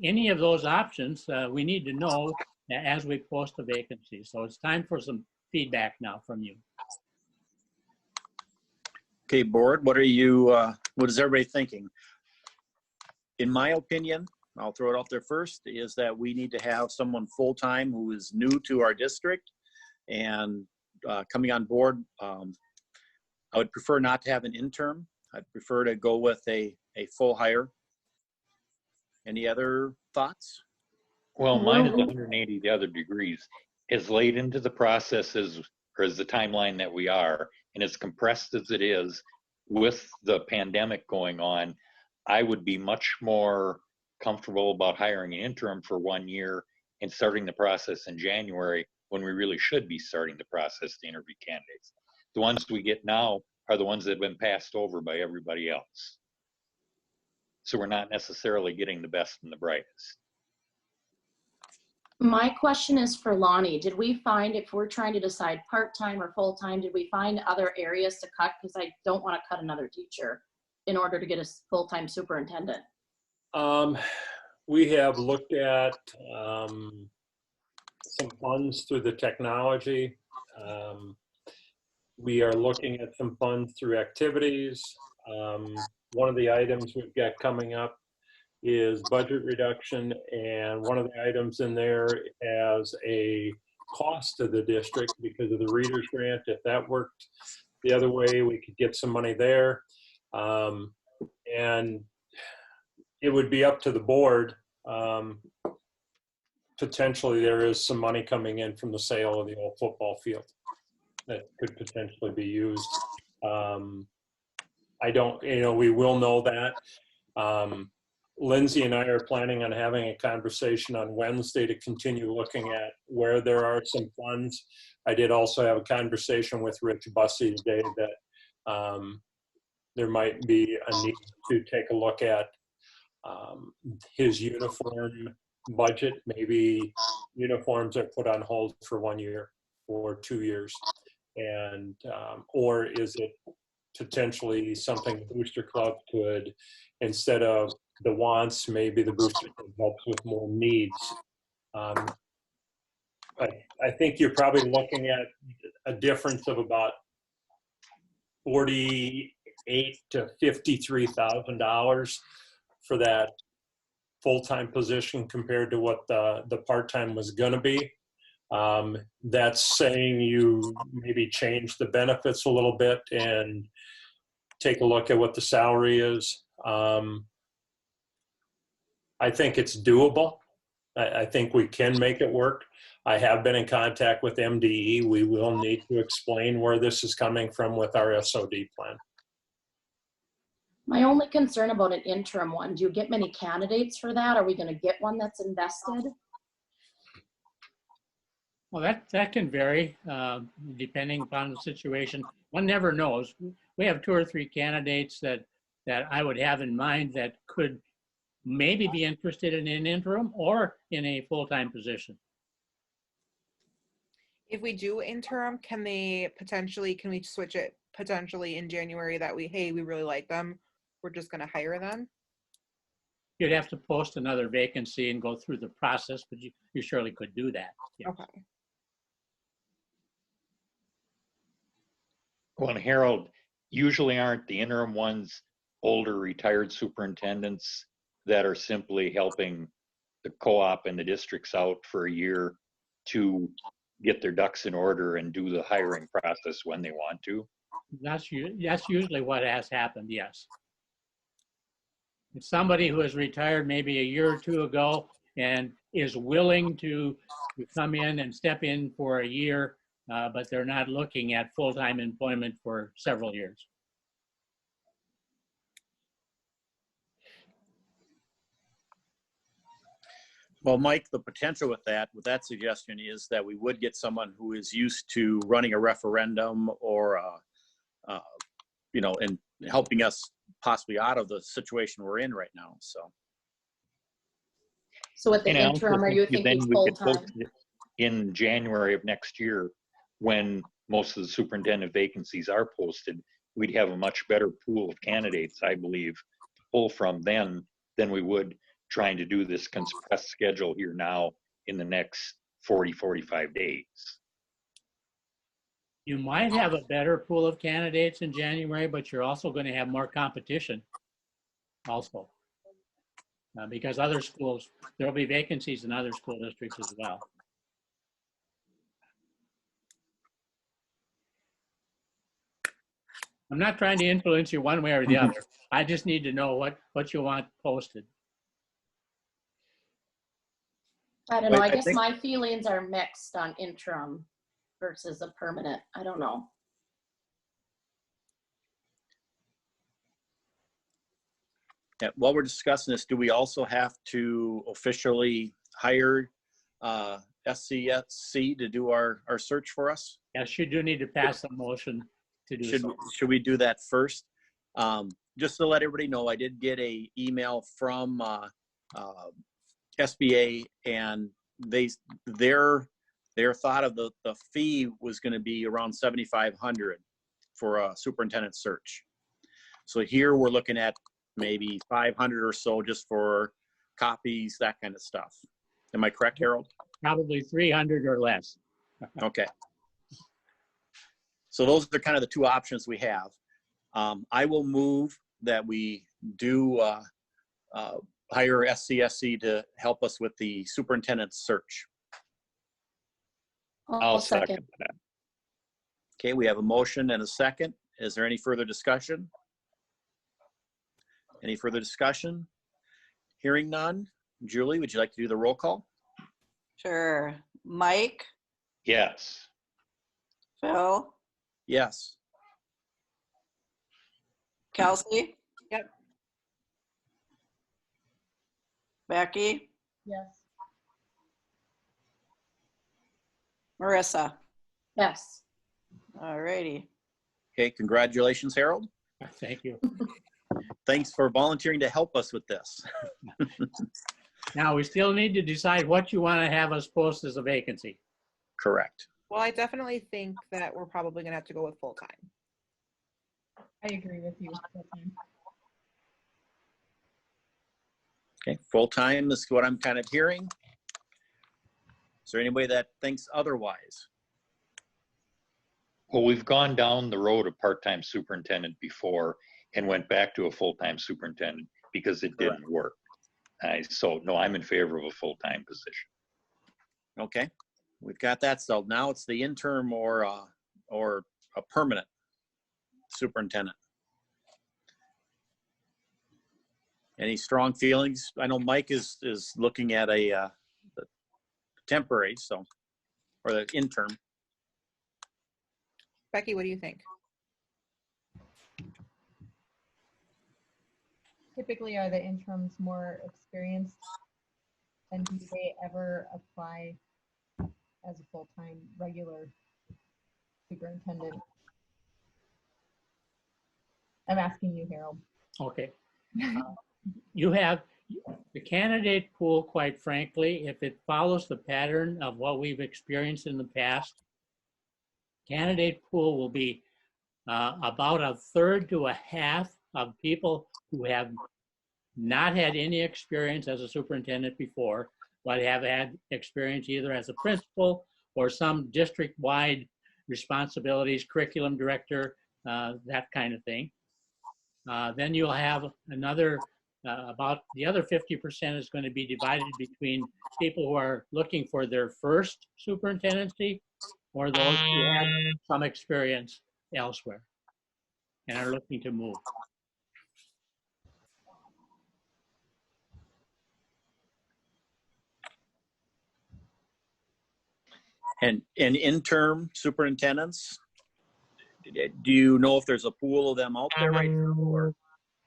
Any of those options, we need to know as we post the vacancy. So it's time for some feedback now from you. Okay, board, what is everybody thinking? In my opinion, I'll throw it out there first, is that we need to have someone full-time who is new to our district and coming on board. I would prefer not to have an interim. I'd prefer to go with a full hire. Any other thoughts? Well, mine is 180 the other degrees. As late into the process as the timeline that we are, and as compressed as it is with the pandemic going on, I would be much more comfortable about hiring an interim for 1 year and starting the process in January, when we really should be starting the process to interview candidates. The ones we get now are the ones that have been passed over by everybody else. So we're not necessarily getting the best and the brightest. My question is for Lonnie. Did we find, if we're trying to decide part-time or full-time, did we find other areas to cut? Because I don't want to cut another teacher in order to get a full-time superintendent. We have looked at some funds through the technology. We are looking at some funds through activities. One of the items we've got coming up is budget reduction, and one of the items in there has a cost to the district because of the Reader's Grant. If that worked the other way, we could get some money there. And it would be up to the board. Potentially there is some money coming in from the sale of the old football field that could potentially be used. I don't, we will know that. Lindsay and I are planning on having a conversation on Wednesday to continue looking at where there are some funds. I did also have a conversation with Rich Bussey today that there might be a need to take a look at his uniform budget. Maybe uniforms are put on hold for 1 year or 2 years, and or is it potentially something the Booster Club could, instead of the wants, maybe the Booster Club helps with more needs. I think you're probably looking at a difference of about $48,000 to $53,000 for that full-time position compared to what the part-time was going to be. That's saying you maybe change the benefits a little bit and take a look at what the salary is. I think it's doable. I think we can make it work. I have been in contact with MDE. We will need to explain where this is coming from with our SOD plan. My only concern about an interim one, do you get many candidates for that? Are we going to get one that's invested? Well, that can vary depending upon the situation. One never knows. We have 2 or 3 candidates that I would have in mind that could maybe be interested in an interim or in a full-time position. If we do interim, can we switch it potentially in January that we really like them, we're just going to hire them? You'd have to post another vacancy and go through the process, but you surely could do that. Yeah. Okay. Well, and Harold, usually aren't the interim ones older retired superintendents that are simply helping the co-op and the districts out for a year to get their ducks in order and do the hiring process when they want to? That's usually what has happened, yes. It's somebody who has retired maybe a year or 2 ago and is willing to come in and step in for a year, but they're not looking at full-time employment for several years. Well, Mike, the potential with that suggestion is that we would get someone who is used to running a referendum or, and helping us possibly out of the situation we're in right now. So with the interim, are you thinking full-time? In January of next year, when most of the superintendent vacancies are posted, we'd have a much better pool of candidates, I believe, to pull from then than we would trying to do this compressed schedule here now in the next 40, 45 days. You might have a better pool of candidates in January, but you're also going to have more competition also. Because other schools, there'll be vacancies in other school districts as well. I'm not trying to influence you one way or the other. I just need to know what you want posted. I don't know. I guess my feelings are mixed on interim versus a permanent. I don't know. Yeah, while we're discussing this, do we also have to officially hire SCSC to do our search for us? Yes, you do need to pass a motion to do so. Should we do that first? Just to let everybody know, I did get an email from SBA, and their thought of the fee was going to be around $7,500 for a superintendent search. So here we're looking at maybe 500 or so just for copies, that kind of stuff. Am I correct, Harold? Probably 300 or less. Okay. So those are kind of the 2 options we have. I will move that we do hire SCSC to help us with the superintendent search. I'll second that. Okay, we have a motion and a second. Is there any further discussion? Any further discussion? Hearing none. Julie, would you like to do the roll call? Sure. Mike, Yes. Phil, Yes. Kelsey? Yep. Becky, Yes. Marissa. Yes. All righty. Okay, congratulations, Harold. Thank you. Thanks for volunteering to help us with this. Now, we still need to decide what you want to have us post as a vacancy. Correct. Well, I definitely think that we're probably gonna have to go with full-time. I agree with you. Full-time. Okay, full-time is what I'm kind of hearing. Is there anybody that thinks otherwise? Well, we've gone down the road of part-time superintendent before and went back to a full-time superintendent because it didn't work. So no, I'm in favor of a full-time position. Okay, we've got that. So now it's the interim or a permanent superintendent. Any strong feelings? I know Mike is looking at a temporary, so, or the interim. Becky, what do you think? Typically, are the interims more experienced? And do they ever apply as a full-time regular superintendent? I'm asking you, Harold. Okay. You have the candidate pool, quite frankly, if it follows the pattern of what we've experienced in the past, candidate pool will be about a third to a half of people who have not had any experience as a superintendent before, but have had experience either as a principal or some district-wide responsibilities, curriculum director, that kind of thing. Then you'll have another, about the other 50% is going to be divided between people who are looking for their first superintendency or those who have some experience elsewhere and are looking to move. And interim superintendents, do you know if there's a pool of them out there right now? Or?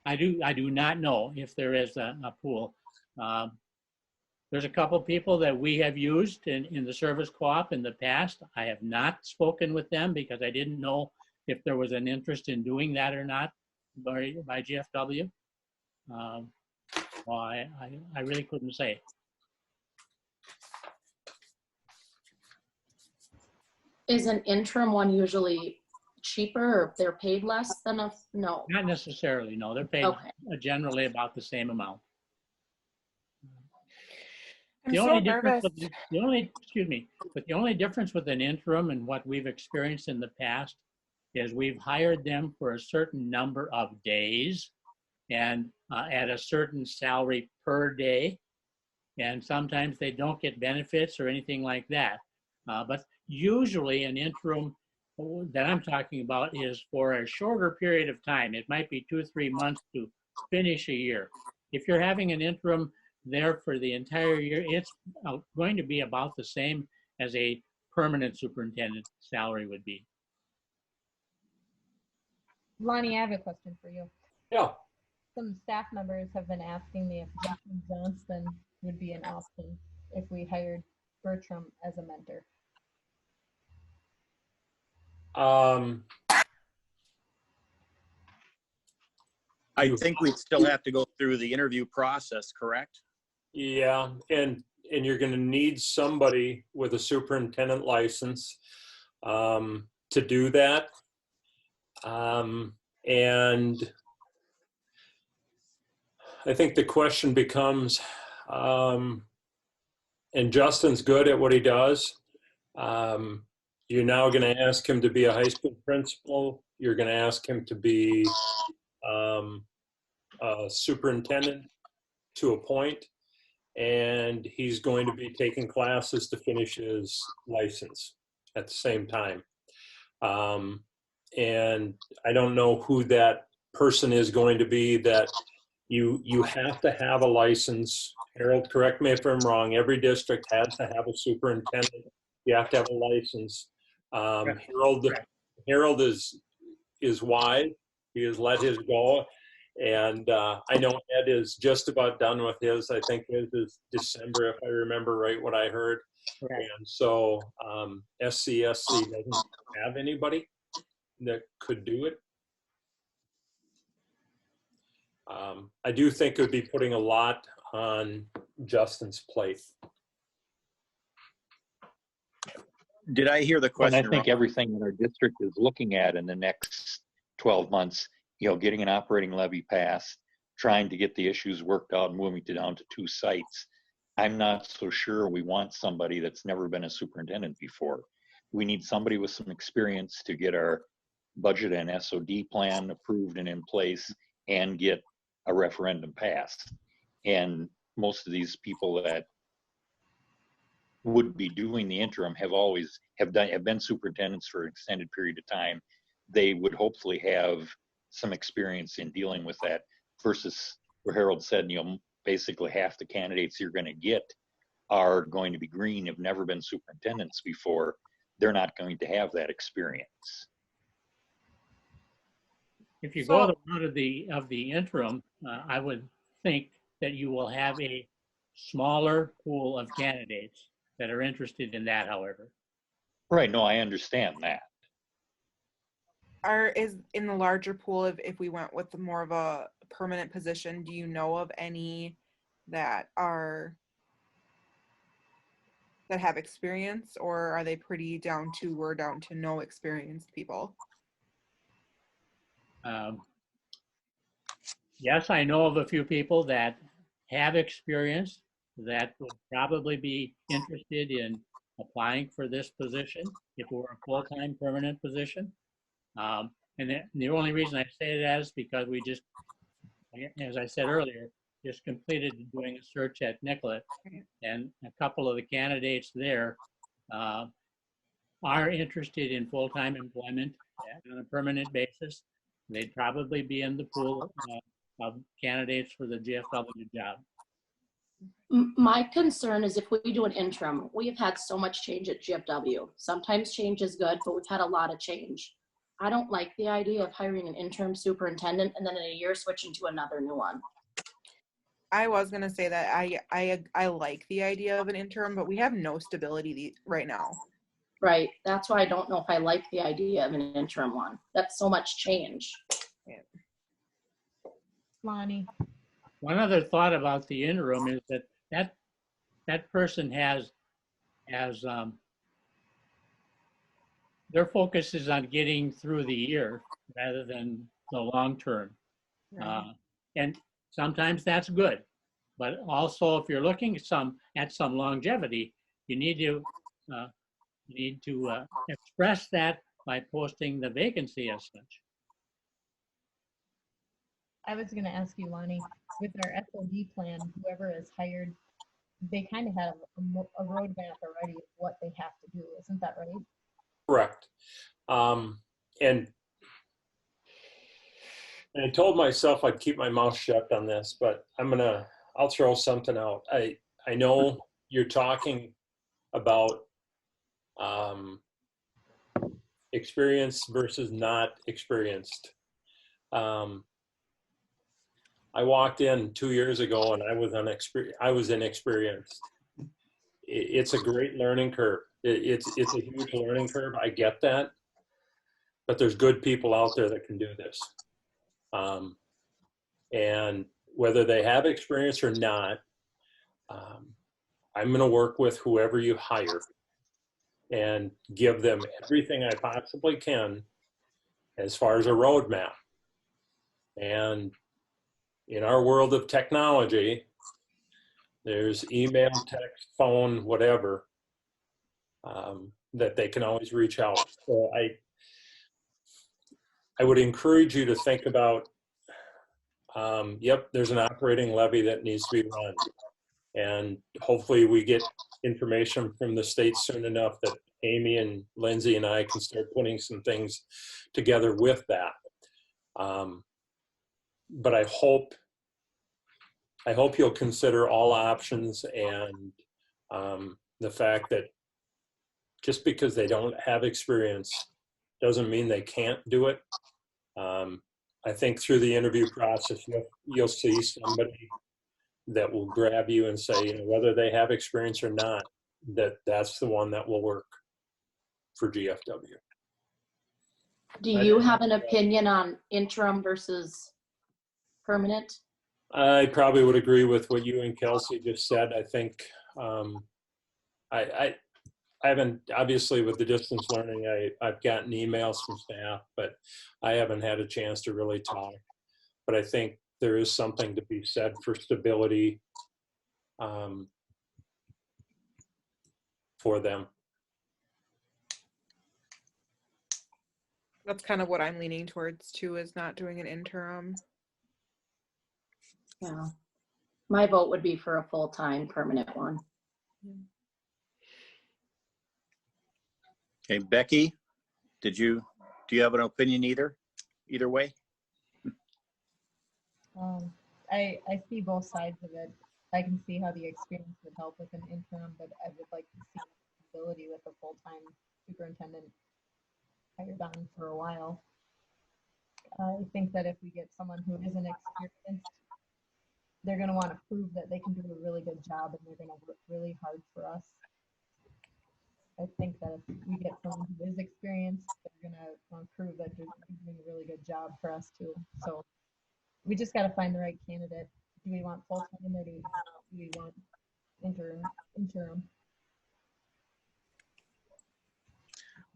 I do not know if there is a pool. There's a couple people that we have used in the service co-op in the past. I have not spoken with them because I didn't know if there was an interest in doing that or not by GFW. Well, I really couldn't say. Is an interim one usually cheaper or they're paid less than a, no? Not necessarily, no. They're paid generally about the same amount. I'm so nervous. The only difference with an interim and what we've experienced in the past is we've hired them for a certain number of days and at a certain salary per day. And sometimes they don't get benefits or anything like that. But usually an interim that I'm talking about is for a shorter period of time. It might be 2 or 3 months to finish a year. If you're having an interim there for the entire year, it's going to be about the same as a permanent superintendent salary would be. Lonnie, I have a question for you. Yeah. Some staff members have been asking me if Justin Johnston would be an option if we hired Bertram as a mentor. I think we'd still have to go through the interview process, correct? Yeah, and you're going to need somebody with a superintendent license to do that. And I think the question becomes, and Justin's good at what he does. You're now going to ask him to be a high school principal. You're going to ask him to be a superintendent to a point, and he's going to be taking classes to finish his license at the same time. And I don't know who that person is going to be. That you have to have a license. Harold, correct me if I'm wrong. Every district has to have a superintendent. You have to have a license. Harold is wise. He has let his go. And I know Ed is just about done with his. I think his is December, if I remember right what I heard. Correct. And so SCSC doesn't have anybody that could do it. I do think it would be putting a lot on Justin's plate. Did I hear the And question I think wrong? everything that our district is looking at in the next 12 months, getting an operating levy passed, trying to get the issues worked out, moving it down to 2 sites. I'm not so sure we want somebody that's never been a superintendent before. We need somebody with some experience to get our budget and SOD plan approved and in place and get a referendum passed. And most of these people that would be doing the interim have been superintendents for an extended period of time. They would hopefully have some experience in dealing with that, versus where Harold said, basically half the candidates you're going to get are going to be green, have never been superintendents before. They're not going to have that experience. If you go the route of the interim, I would think that you will have a smaller pool of candidates that are interested in that, however. Right, no, I understand that. Is in the larger pool of, if we went with more of a permanent position, do you know of any that have experience, or are they pretty down to no experienced people? Yes, I know of a few people that have experience that would probably be interested in applying for this position if it were a full-time permanent position. And the only reason I say that is because we just, as I said earlier, just completed doing a search at Nicollet, and a couple of the candidates there are interested in full-time employment on a permanent basis. They'd probably be in the pool of candidates for the GFW job. My concern is if we do an interim, we have had so much change at GFW. Sometimes change is good, but we've had a lot of change. I don't like the idea of hiring an interim superintendent and then in a year switching to another new one. I was gonna say that I like the idea of an interim, but we have no stability right now. Right. That's why I don't know if I like the idea of an interim one. That's so much change. Yeah. Lonnie. One other thought about the interim is that person has their focus is on getting through the year rather than the long term. Right. And sometimes that's good, but also if you're looking at some longevity, you need to express that by posting the vacancy as such. I was going to ask you, Lonnie, with our SOD plan, whoever is hired, they kind of have a roadmap already of what they have to do. Isn't that right? Correct. And I told myself I'd keep my mouth shut on this, but I'll throw something out. I know you're talking about experienced versus not experienced. I walked in 2 years ago and I was inexperienced. It's a great learning curve. It's a huge learning curve. I get that, but there's good people out there that can do this. And whether they have experience or not, I'm going to work with whoever you hire and give them everything I possibly can as far as a roadmap. And in our world of technology, there's email, text, phone, whatever, that they can always reach out. So I would encourage you to think about, yep, there's an operating levy that needs to be run. And hopefully we get information from the state soon enough that Amy and Lindsay and I can start putting some things together with that. But I hope you'll consider all options, and the fact that just because they don't have experience doesn't mean they can't do it. I think through the interview process, you'll see somebody that will grab you and say, you know, whether they have experience or not, that's the one that will work for GFW. Do you have an opinion on interim versus permanent? I probably would agree with what you and Kelsey just said. I think I haven't, obviously with the distance learning, I've gotten emails from staff, but I haven't had a chance to really talk. But I think there is something to be said for stability for them. That's kind of what I'm leaning towards too, is not doing an interim. Yeah. My vote would be for a full-time permanent one. Okay, Becky, do you have an opinion either way? I see both sides of it. I can see how the experience would help with an interim, but I would like to see stability with a full-time superintendent hired on for a while. I think that if we get someone who isn't experienced, they're going to want to prove that they can do a really good job, and they're going to work really hard for us. I think that if we get someone who is experienced, they're going to want to prove that they're doing a really good job for us too. So we just got to find the right candidate. Do we want full-time or do we want interim?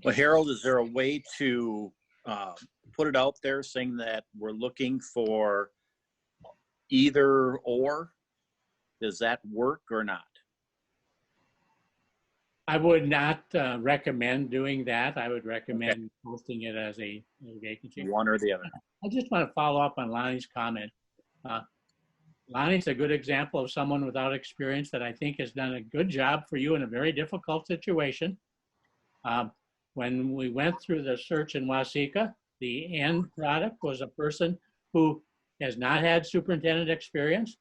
Well, Harold, is there a way to put it out there saying that we're looking for either or? Does that work or not? I would not recommend doing that. I would recommend posting it as a vacancy. One or the other. I just want to follow up on Lonnie's comment. Lonnie's a good example of someone without experience that I think has done a good job for you in a very difficult situation. When we went through the search in Waseca, the end product was a person who has not had superintendent experience.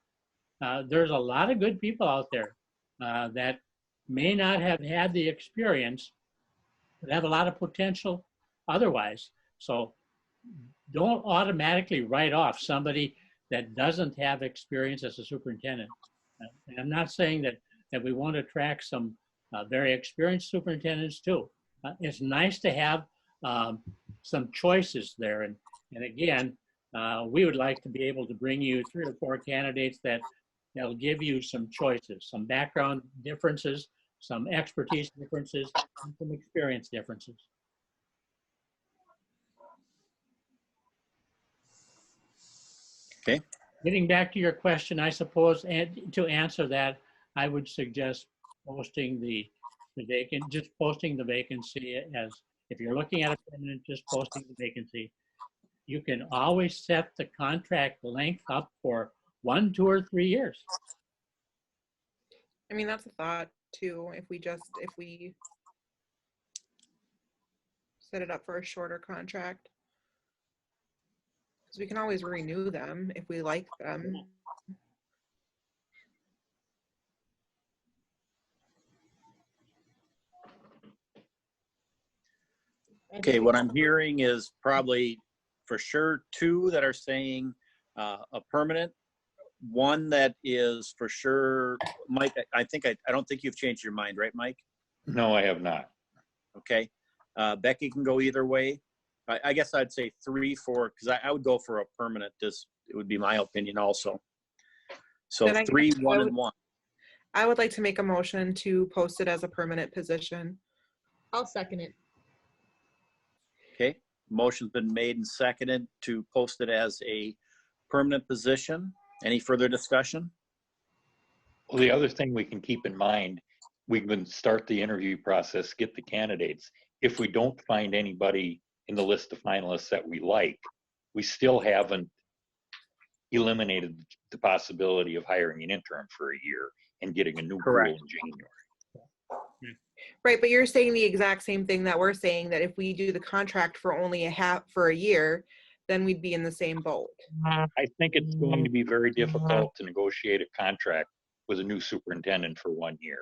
There's a lot of good people out there that may not have had the experience, but have a lot of potential otherwise. So don't automatically write off somebody that doesn't have experience as a superintendent. And I'm not saying that we won't attract some very experienced superintendents too. It's nice to have some choices there. And again, we would like to be able to bring you 3 or 4 candidates that'll give you some choices, some background differences, some expertise differences, and some experience differences. Okay. Getting back to your question, I suppose, and to answer that, I would suggest posting the vacancy as, if you're looking at a permanent, just posting the vacancy. You can always set the contract length up for 1, 2, or 3 years. I mean, that's a thought too. If we set it up for a shorter contract, because we can always renew them if we like them. Okay, what I'm hearing is probably for sure 2 that are saying a permanent, 1 that is for sure, Mike, I don't think you've changed your mind, right, Mike? No, I have not. Okay. Becky can go either way. I guess I'd say 3, 4, because I would go for a permanent. It would be my opinion also. So 3, 1, and 1. I would like to make a motion to post it as a permanent position. I'll second it. Okay. Motion's been made and seconded to post it as a permanent position. Any further discussion? Well, the other thing we can keep in mind, we can start the interview process, get the candidates. If we don't find anybody in the list of finalists that we like, we still haven't eliminated the possibility of hiring an intern for a year and getting a new rule in January. Right, but you're saying the exact same thing that we're saying, that if we do the contract for only a year, then we'd be in the same boat. I think it's going to be very difficult to negotiate a contract with a new superintendent for 1 year.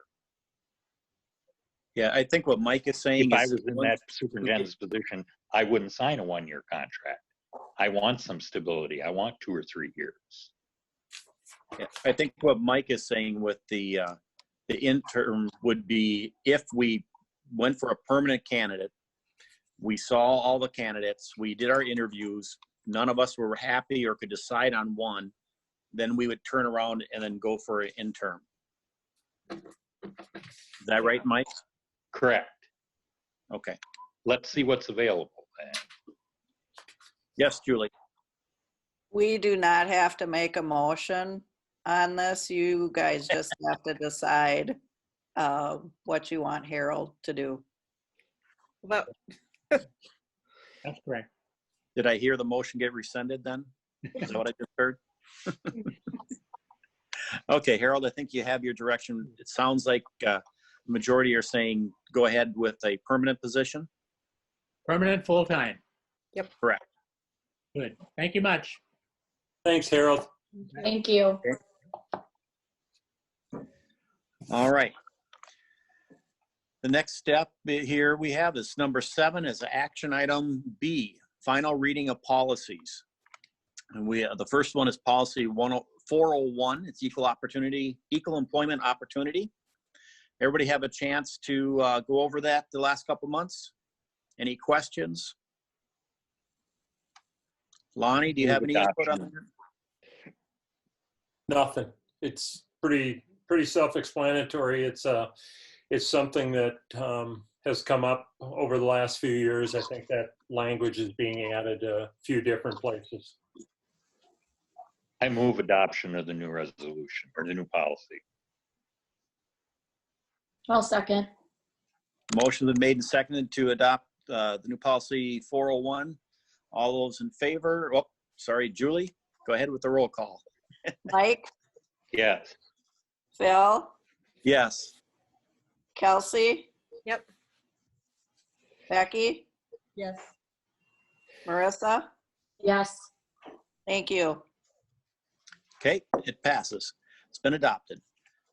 Yeah, I think what Mike is saying If is, I was in that superintendent's position, I wouldn't sign a 1-year contract. I want some stability. I want 2 or 3 years. Yeah, I think what Mike is saying with the interim would be if we went for a permanent candidate, we saw all the candidates, we did our interviews, none of us were happy or could decide on one, then we would turn around and then go for an interim. Is that right, Mike? Correct. Okay. Let's see what's available. Yes, Julie. We do not have to make a motion on this. You guys just have to decide what you want Harold to do. Well, That's correct. Did I hear the motion get rescinded then? Is that what I just heard? Okay, Harold, I think you have your direction. It sounds like the majority are saying go ahead with a permanent position. Permanent, full-time. Correct. Good. Thank you much. Thanks, Harold. Thank you. All right. The next step here we have is number 7 is action item B, final reading of policies. And the first one is policy 401. It's equal employment opportunity. Everybody have a chance to go over that the last couple months? Any questions? Lonnie, do you have any input on that? Nothing. It's pretty self-explanatory. It's something that has come up over the last few years. I think that language is being added a few different places. I move adoption of the new resolution or the new policy. I'll second. Motion has been made and seconded to adopt the new policy 401. All those in favor? Oh, sorry, Julie, go ahead with the roll call. Mike, Yes. Phil, Yes. Kelsey, yep. Becky, Yes. Marissa. Yes. Thank you. Okay, it passes. It's been adopted.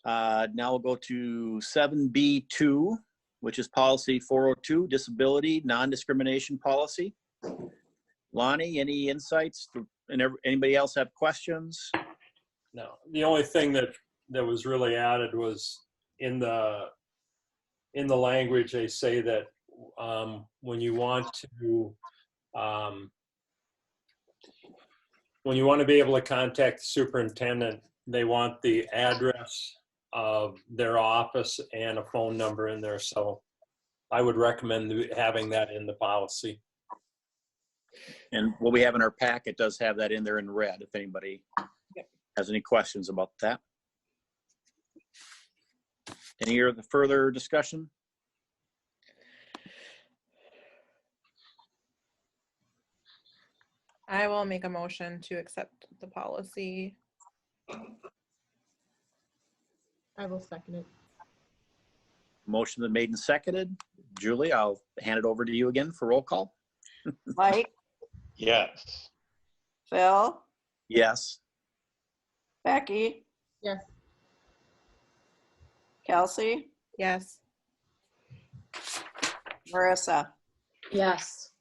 Now we'll go to 7B2, which is policy 402, disability non-discrimination policy. Lonnie, any insights? And anybody else have questions? No, the only thing that was really added was in the language, they say that when you want to be able to contact the superintendent, they want the address of their office and a phone number in there. So I would recommend having that in the policy. And what we have in our packet does have that in there in red, if anybody has any questions about that. Any other further discussion? I will make a motion to accept the policy. I will second it. Motion been made and seconded. Julie, I'll hand it over to you again for roll call. Mike, Yes. Phil, Yes. Becky, Yes. Kelsey, Yes. Marissa. Yes.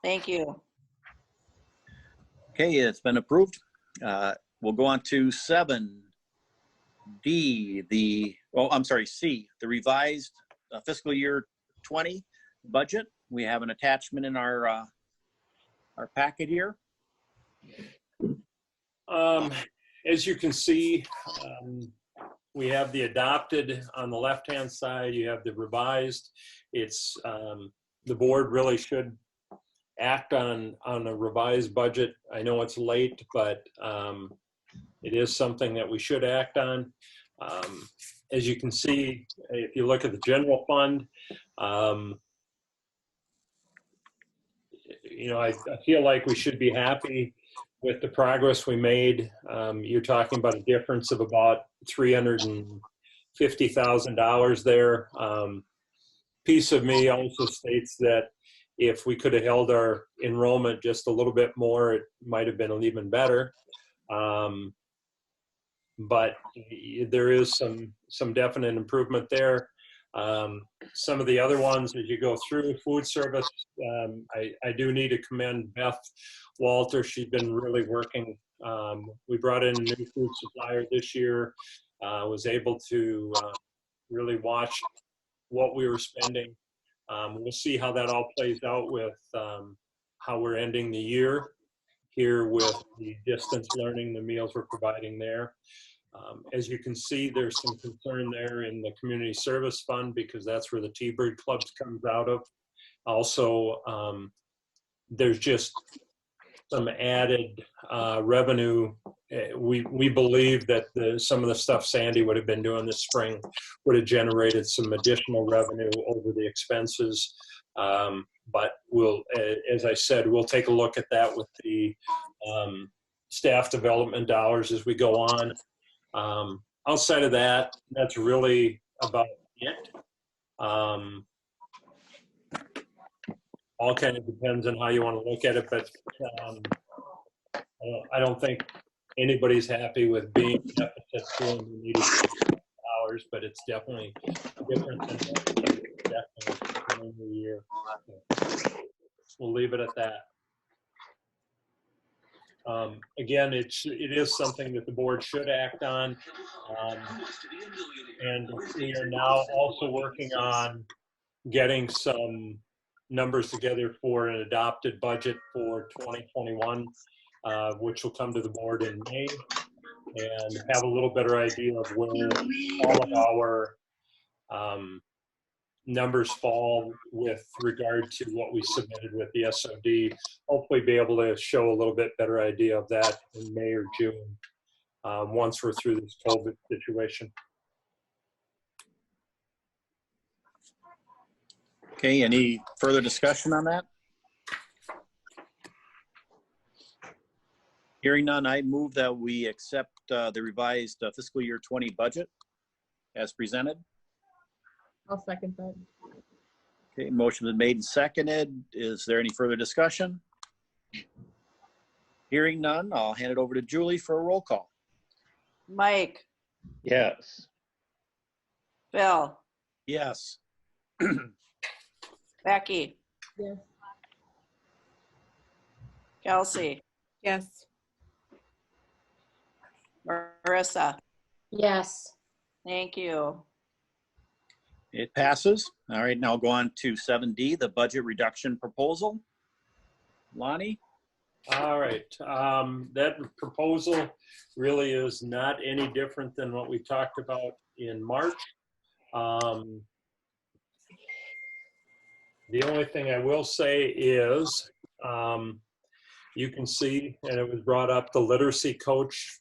Thank you. Okay, it's been approved. We'll go on to 7D, C, the revised fiscal year 20 budget. We have an attachment in our packet here. As you can see, we have the adopted on the left-hand side. You have the revised. It's the board really should act on a revised budget. I know it's late, but it is something that we should act on. As you can see, if you look at the general fund, I feel like we should be happy with the progress we made. You're talking about a difference of about $350,000 there. Piece of me also states that if we could have held our enrollment just a little bit more, it might have been even better. But there is some definite improvement there. Some of the other ones as you go through food service, I do need to commend Beth Walter. She's been really working. We brought in a new food supplier this year, was able to really watch what we were spending. We'll see how that all plays out with how we're ending the year here with the distance learning, the meals we're providing there. As you can see, there's some concern there in the community service fund because that's where the T-Bird clubs comes out of. Also, there's just some added revenue. We believe that some of the stuff Sandy would have been doing this spring would have generated some additional revenue over the expenses. But we'll, as I said, we'll take a look at that with the staff development dollars as we go on. Outside of that, that's really about it. All kind of depends on how you want to look at it, but I don't think anybody's happy with being deficit doing the needed hours, but it's definitely different than definitely in the year. So we'll leave it at that. Again, it is something that the board should act on. And we are now also working on getting some numbers together for an adopted budget for 2021, which will come to the board in May, and have a little better idea of where all of our numbers fall with regard to what we submitted with the SOD. Hopefully be able to show a little bit better idea of that in May or June once we're through this COVID situation. Okay, any further discussion on that? Hearing none, I move that we accept the revised fiscal year 20 budget as presented. I'll second that. Okay, motion been made and seconded. Is there any further discussion? Hearing none, I'll hand it over to Julie for a roll call. Mike, Yes. Bill, Yes. Becky, Yes. Kelsey, Yes. Marissa. Yes. Thank you. It passes. All right, now go on to 7D, the budget reduction proposal. Lonnie? All right, that proposal really is not any different than what we talked about in March. The only thing I will say is you can see, and it was brought up, the literacy coach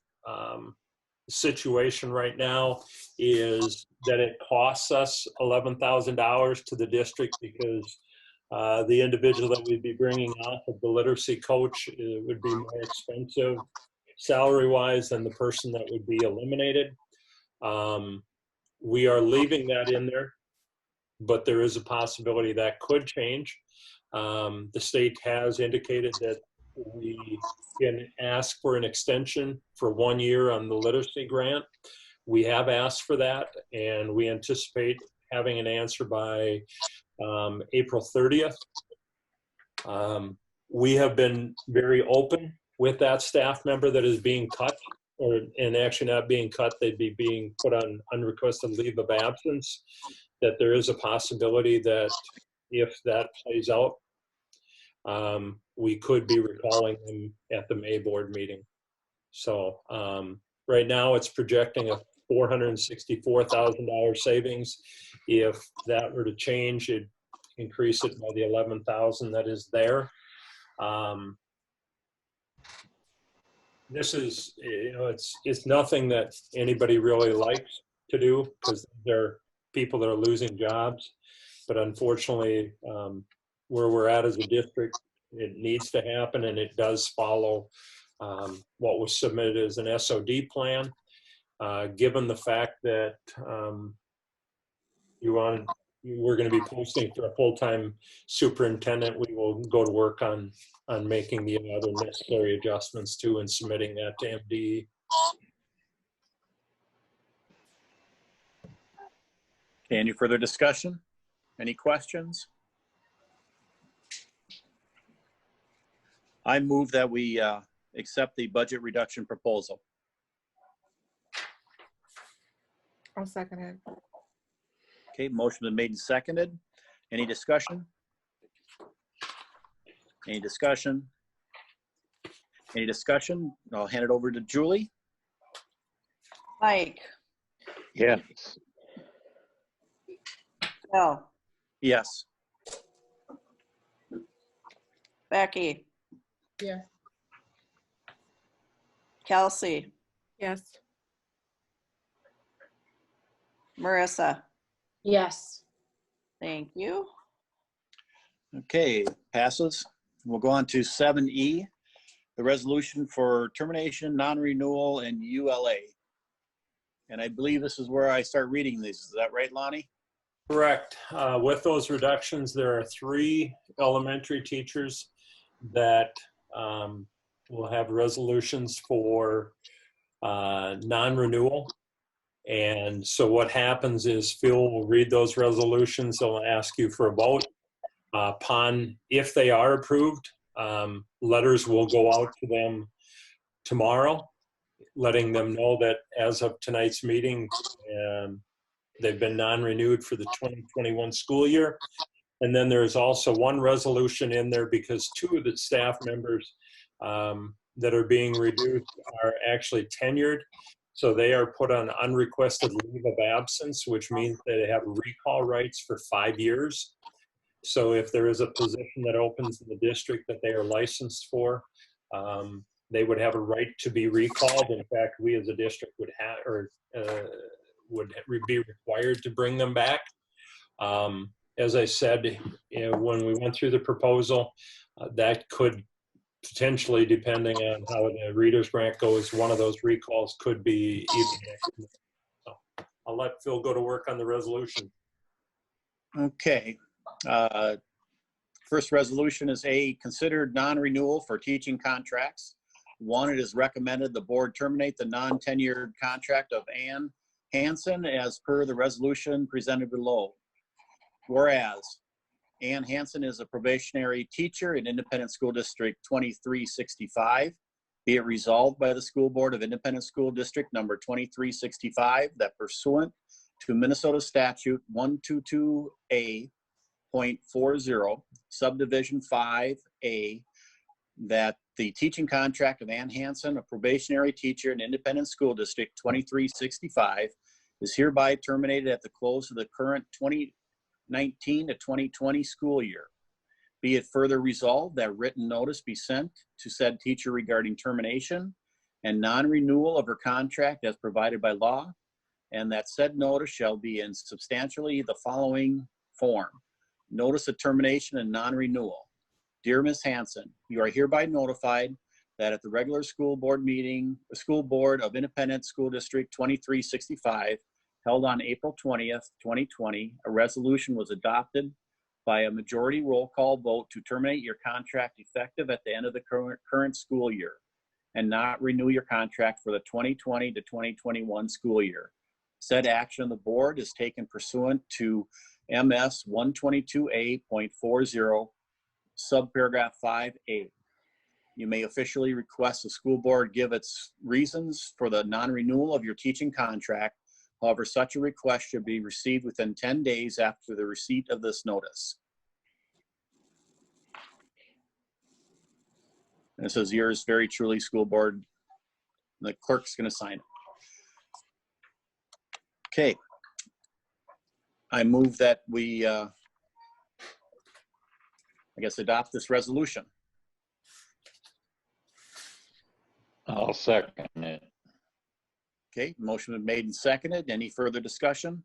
situation right now is that it costs us $11,000 to the district because the individual that we'd be bringing off of the literacy coach would be more expensive salary-wise than the person that would be eliminated. We are leaving that in there, but there is a possibility that could change. The state has indicated that we can ask for an extension for 1 year on the literacy grant. We have asked for that, and we anticipate having an answer by April 30th. We have been very open with that staff member that is being cut, and actually not being cut, they'd be being put on unrequested leave of absence, that there is a possibility that if that plays out, we could be recalling them at the May board meeting. So right now it's projecting a $464,000 savings. If that were to change, it'd increase it by the $11,000 that is there. This is, it's nothing that anybody really likes to do because there are people that are losing jobs. But unfortunately, where we're at as a district, it needs to happen, and it does follow what was submitted as an SOD plan. Given the fact that we're going to be posting for a full-time superintendent, we will go to work on making the other necessary adjustments too and submitting that to MDE. Okay, any further discussion? Any questions? I move that we accept the budget reduction proposal. I'll second it. Okay, motion been made and seconded. Any discussion? Any discussion? Any discussion? I'll hand it over to Julie. Mike, Yes. Bill, Yes. Becky, Yes. Kelsey, Yes. Marissa. Yes. Thank you. Okay, passes. We'll go on to 7E, the resolution for termination, non-renewal, and ULA. And I believe this is where I start reading these. Is that right, Lonnie? Correct. With those reductions, there are 3 elementary teachers that will have resolutions for non-renewal. And so what happens is Phil will read those resolutions. They'll ask you for a vote. Upon, if they are approved, letters will go out to them tomorrow, letting them know that as of tonight's meeting, they've been non-renewed for the 2021 school year. And then there's also one resolution in there because 2 of the staff members that are being reduced are actually tenured. So they are put on unrequested leave of absence, which means they have recall rights for 5 years. So if there is a position that opens in the district that they are licensed for, they would have a right to be recalled. In fact, we as a district would have, or would be required to bring them back. As I said, when we went through the proposal, that could potentially, depending on how the reader's grant goes, one of those recalls could be even. So I'll let Phil go to work on the resolution. Okay. First resolution is A, considered non-renewal for teaching contracts. 1, it is recommended the board terminate the non-tenured contract of Ann Hansen as per the resolution presented below. Whereas Ann Hansen is a probationary teacher in Independent School District 2365. Be it resolved by the School Board of Independent School District number 2365 that pursuant to Minnesota Statute 122A.40, subdivision 5A, that the teaching contract of Ann Hansen, a probationary teacher in Independent School District 2365, is hereby terminated at the close of the current 2019 to 2020 school year. Be it further resolved that written notice be sent to said teacher regarding termination and non-renewal of her contract as provided by law, and that said notice shall be in substantially the following form. Notice of termination and non-renewal. Dear Ms. Hansen, you are hereby notified that at the regular school board meeting, the School Board of Independent School District 2365, held on April 20th, 2020, a resolution was adopted by a majority roll call vote to terminate your contract effective at the end of the current school year and not renew your contract for the 2020 to 2021 school year. Said action of the board is taken pursuant to MS 122A.40, subparagraph 5A. You may officially request the school board give its reasons for the non-renewal of your teaching contract. However, such a request should be received within 10 days after the receipt of this notice. And it says yours very truly, school board. The clerk's going to sign it. Okay. I move that we, I guess, adopt this resolution. I'll second it. Okay, motion been made and seconded. Any further discussion?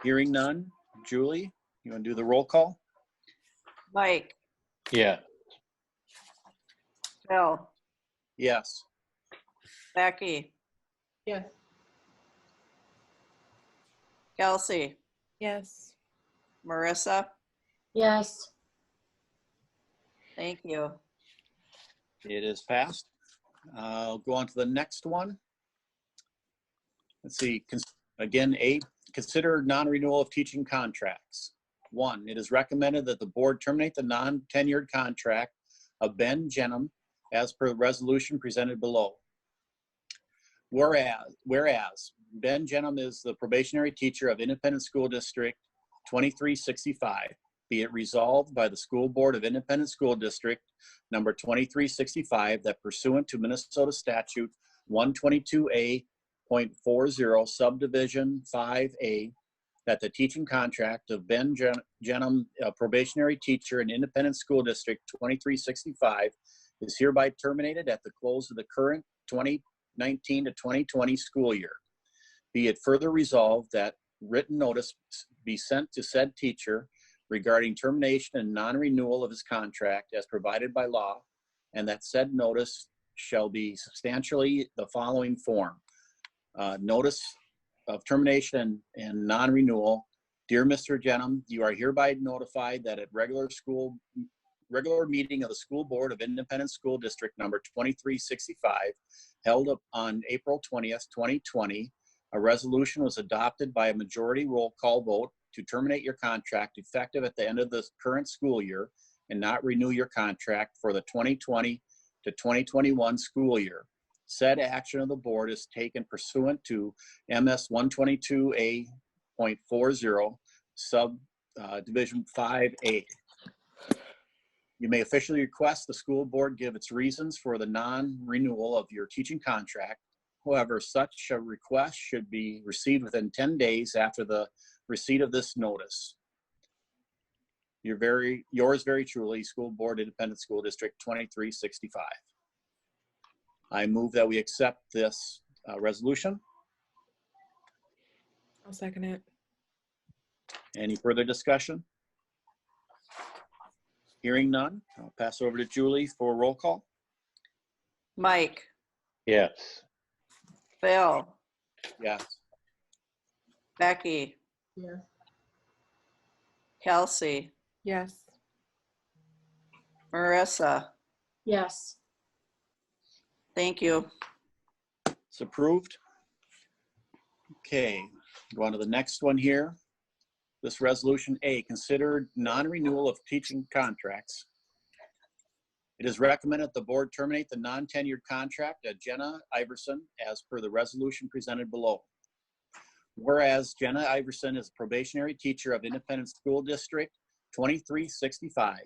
Hearing none. Julie, you want to do the roll call? Mike, Yeah. Bill, Yes. Becky, Yes. Kelsey, Yes. Marissa. Yes. Thank you. It is passed. I'll go on to the next one. Let's see. Again, A, consider non-renewal of teaching contracts. 1, it is recommended that the board terminate the non-tenured contract of Ben Jenham as per the resolution presented below. Whereas Ben Jenham is the probationary teacher of Independent School District 2365, be it resolved by the School Board of Independent School District number 2365 that pursuant to Minnesota Statute 122A.40 subdivision 5A, that the teaching contract of Ben Jenham, a probationary teacher in Independent School District 2365, is hereby terminated at the close of the current 2019 to 2020 school year. Be it further resolved that written notice be sent to said teacher regarding termination and non-renewal of his contract as provided by law, and that said notice shall be substantially the following form. Notice of termination and non-renewal. Dear Mr. Jenham, you are hereby notified that at regular meeting of the School Board of Independent School District number 2365, held up on April 20th, 2020, a resolution was adopted by a majority roll call vote to terminate your contract effective at the end of the current school year and not renew your contract for the 2020 to 2021 school year. Said action of the board is taken pursuant to MS 122A.40 subdivision 5A. You may officially request the school board give its reasons for the non-renewal of your teaching contract. However, such a request should be received within 10 days after the receipt of this notice. Yours very truly, School Board, Independent School District 2365. I move that we accept this resolution. I'll second it. Any further discussion? Hearing none, I'll pass over to Julie for a roll call. Mike, Yes. Phil, Yes. Yes. Becky, Kelsey, Yes. Marissa. Yes. Thank you. It's approved. Okay, go on to the next one here. This resolution A, considered non-renewal of teaching contracts. It is recommended that the board terminate the non-tenured contract of Jenna Iverson as per the resolution presented below. Whereas Jenna Iverson is a probationary teacher of Independent School District 2365,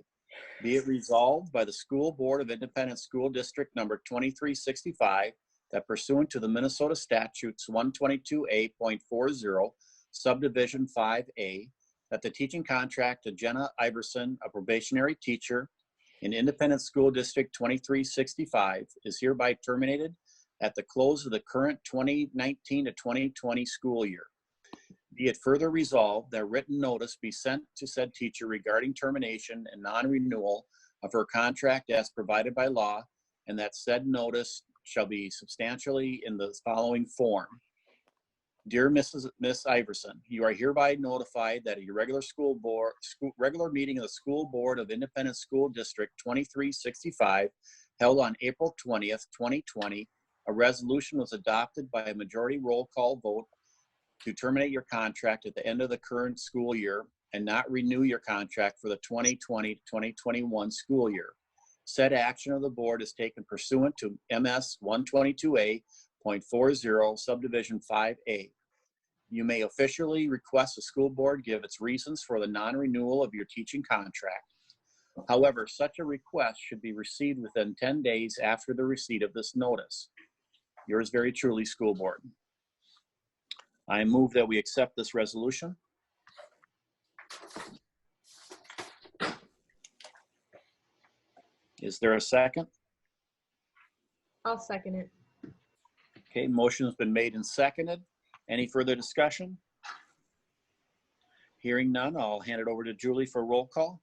be it resolved by the School Board of Independent School District number 2365 that pursuant to the Minnesota Statutes 122A.40 subdivision 5A, that the teaching contract of Jenna Iverson, a probationary teacher in Independent School District 2365, is hereby terminated at the close of the current 2019 to 2020 school year. Be it further resolved that written notice be sent to said teacher regarding termination and non-renewal of her contract as provided by law, and that said notice shall be substantially in the following form. Dear Miss Iverson, you are hereby notified that at your regular meeting of the School Board of Independent School District 2365, held on April 20th, 2020, a resolution was adopted by a majority roll call vote to terminate your contract at the end of the current school year and not renew your contract for the 2020-2021 school year. Said action of the board is taken pursuant to MS 122A.40 subdivision 5A. You may officially request the school board give its reasons for the non-renewal of your teaching contract. However, such a request should be received within 10 days after the receipt of this notice. Yours very truly, School Board. I move that we accept this resolution. Is there a second? I'll second it. Okay, motion has been made and seconded. Any further discussion? Hearing none, I'll hand it over to Julie for a roll call.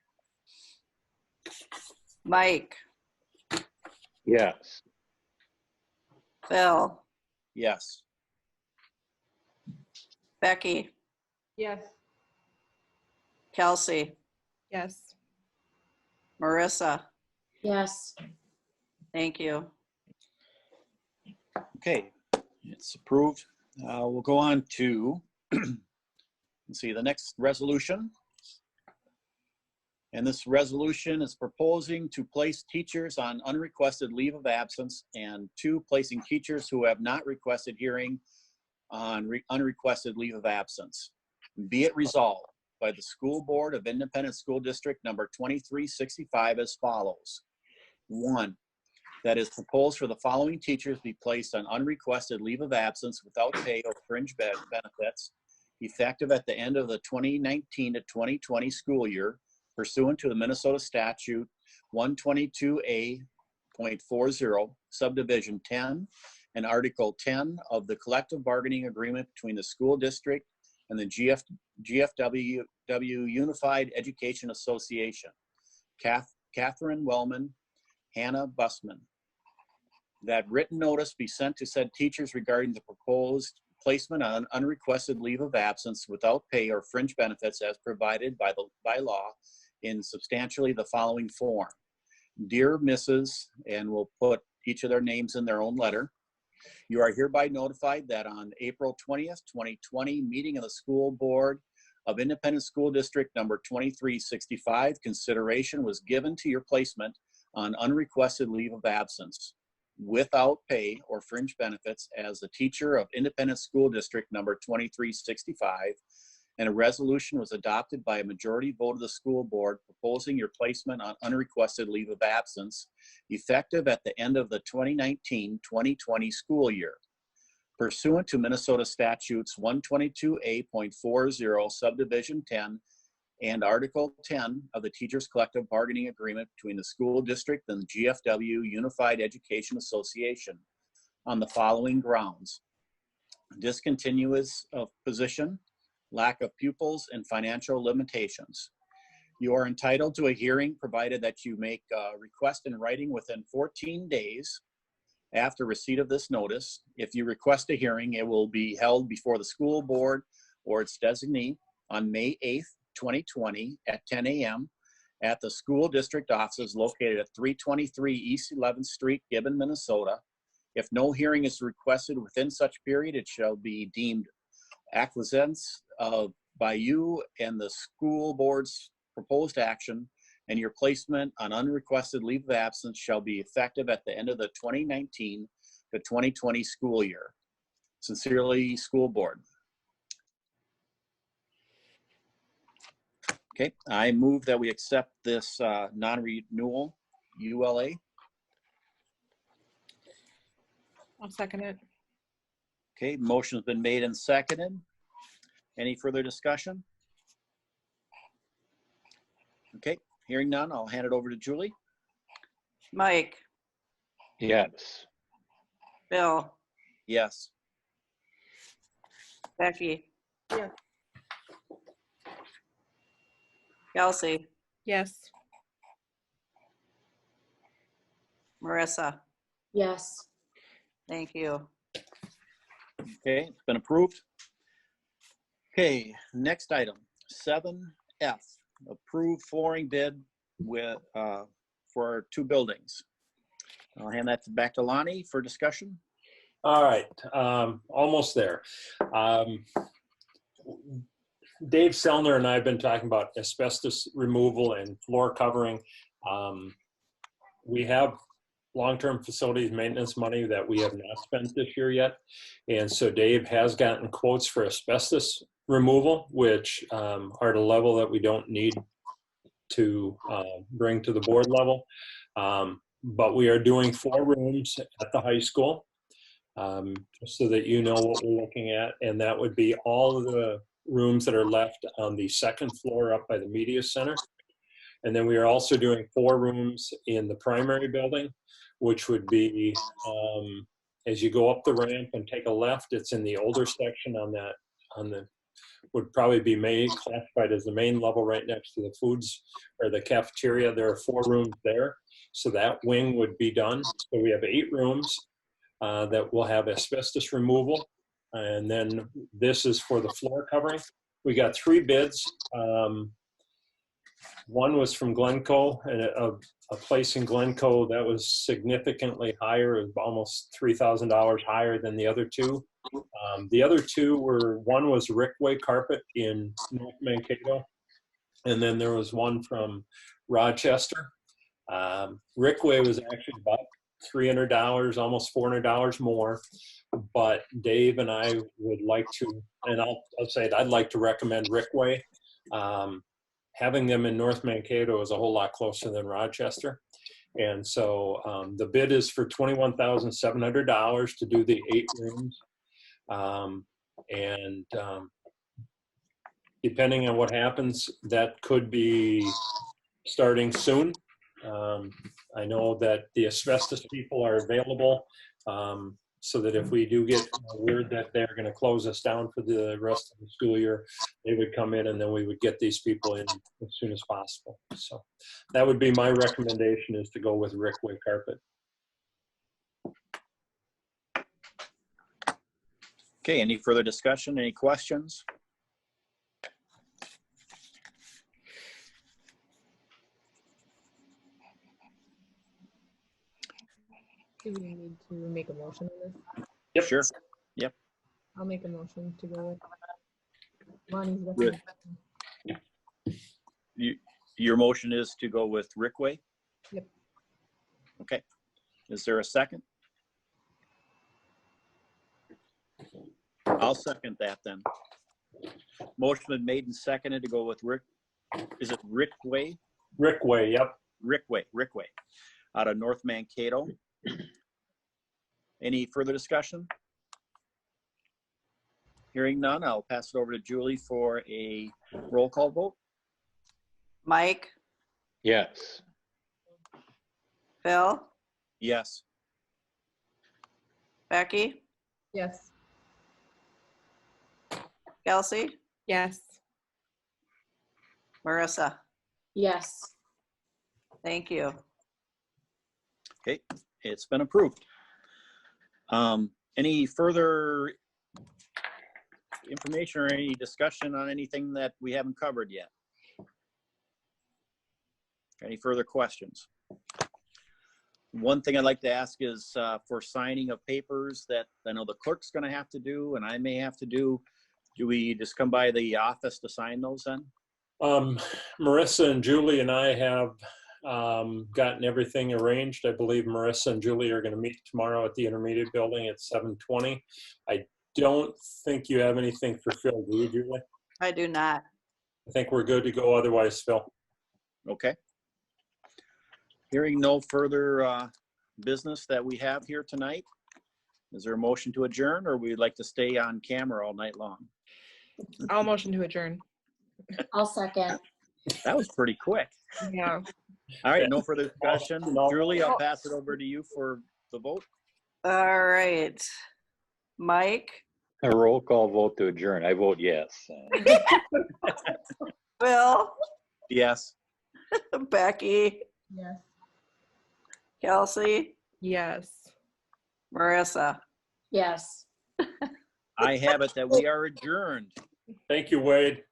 Mike, Yes. Phil, Yes. Becky, Yes. Kelsey, Yes. Marissa. Yes. Thank you. Okay, it's approved. We'll go on to, let's see, the next resolution. And this resolution is proposing to place teachers on unrequested leave of absence, and 2, placing teachers who have not requested hearing on unrequested leave of absence. Be it resolved by the School Board of Independent School District number 2365 as follows. 1, that is proposed for the following teachers be placed on unrequested leave of absence without pay or fringe benefits, effective at the end of the 2019 to 2020 school year, pursuant to the Minnesota Statute 122A.40, Subdivision 10, and Article 10 of the Collective Bargaining Agreement between the school district and the GFW Unified Education Association. Catherine Wellman, Hannah Busman. That written notice be sent to said teachers regarding the proposed placement on unrequested leave of absence without pay or fringe benefits as provided by law in substantially the following form. Dear Mrs., and we'll put each of their names in their own letter. You are hereby notified that on April 20th, 2020, meeting of the School Board of Independent School District number 2365, consideration was given to your placement on unrequested leave of absence without pay or fringe benefits as a teacher of Independent School District number 2365, and a resolution was adopted by a majority vote of the school board proposing your placement on unrequested leave of absence effective at the end of the 2019-2020 school year. Pursuant to Minnesota Statutes 122A.40, Subdivision 10, and Article 10 of the Teachers Collective Bargaining Agreement between the school district and the GFW Unified Education Association on the following grounds: discontinuous of position, lack of pupils, and financial limitations. You are entitled to a hearing provided that you make a request in writing within 14 days after receipt of this notice. If you request a hearing, it will be held before the school board or its designee on May 8th, 2020 at 10 a.m. at the school district offices located at 323 East 11th Street, Gibbon, Minnesota. If no hearing is requested within such period, it shall be deemed acquiescence by you and the school board's proposed action, and your placement on unrequested leave of absence shall be effective at the end of the 2019 to 2020 school year. Sincerely, School Board. Okay, I move that we accept this non-renewal ULA. I'll second it. Okay, motion's been made and seconded. Any further discussion? Okay, hearing none, I'll hand it over to Julie. Mike, Yes. Bill, Yes. Becky. Yeah. Kelsey, Yes. Marissa, Yes. thank you. Okay, it's been approved. Okay, next item, 7F, approved flooring bid with for 2 buildings. I'll hand that back to Lonnie for discussion. All right, almost there. Dave Sellner and I have been talking about asbestos removal and floor covering. We have long-term facilities maintenance money that we have not spent this year yet. And so Dave has gotten quotes for asbestos removal, which are at a level that we don't need to bring to the board level. But we are doing 4 rooms at the high school, just so that you know what we're looking at. And that would be all of the rooms that are left on the 2nd floor up by the media center. And then we are also doing 4 rooms in the primary building, which would be, as you go up the ramp and take a left, it's in the older section would probably be classified as the main level right next to the foods or the cafeteria. There are 4 rooms there. So that wing would be done. So we have 8 rooms that will have asbestos removal. And then this is for the floor covering. We got 3 bids. One was from Glencoe, and a place in Glencoe that was significantly higher, almost $3,000 higher than the other 2. The other two were, one was Rickway Carpet in North Mankato, and then there was one from Rochester. Rickway was actually about $300, almost $400 more, but Dave and I would like to, and I'll say it, I'd like to recommend Rickway. Having them in North Mankato is a whole lot closer than Rochester. And so the bid is for $21,700 to do the 8 rooms. Depending on what happens, that could be starting soon. I know that the asbestos people are available, so that if we do get word that they're going to close us down for the rest of the school year, they would come in and then we would get these people in as soon as possible. So that would be my recommendation, is to go with Rickway Carpet. Okay, any further discussion, any questions? Do we need to make a motion on this? Yep. Sure. Yep. I'll make a motion to go with Lonnie's With- recommendation. Your motion is to go with Rickway? Yep. Okay. Is there a second? I'll second that then. Motion been made and seconded to go with is it Rickway? Rickway, yep. Rickway, out of North Mankato. Any further discussion? Hearing none, I'll pass it over to Julie for a roll call vote. Mike, Yes. Phil, Yes. Becky, Yes. Kelsey, Yes. Marissa. Yes. Thank you. Okay, it's been approved. Any further information or any discussion on anything that we haven't covered yet? Any further questions? One thing I'd like to ask is for signing of papers that I know the clerk's going to have to do and I may have to do we just come by the office to sign those then? Marissa and Julie and I have gotten everything arranged. I believe Marissa and Julie are going to meet tomorrow at the intermediate building at 7:20. I don't think you have anything for Phil, do you, Julie? I do not. I think we're good to go otherwise, Phil. Okay. Hearing no further business that we have here tonight, is there a motion to adjourn or we'd like to stay on camera all night long? I'll motion to adjourn. I'll second. That was pretty quick. Yeah. All right, no further discussion. No. Julie, I'll pass it over to you for the vote. All right. Mike, A roll call vote to adjourn. I vote yes. Phil, Yes. Becky, Yes. Kelsey, Yes. Marissa. Yes. I have it that we are adjourned. Thank you, Wade.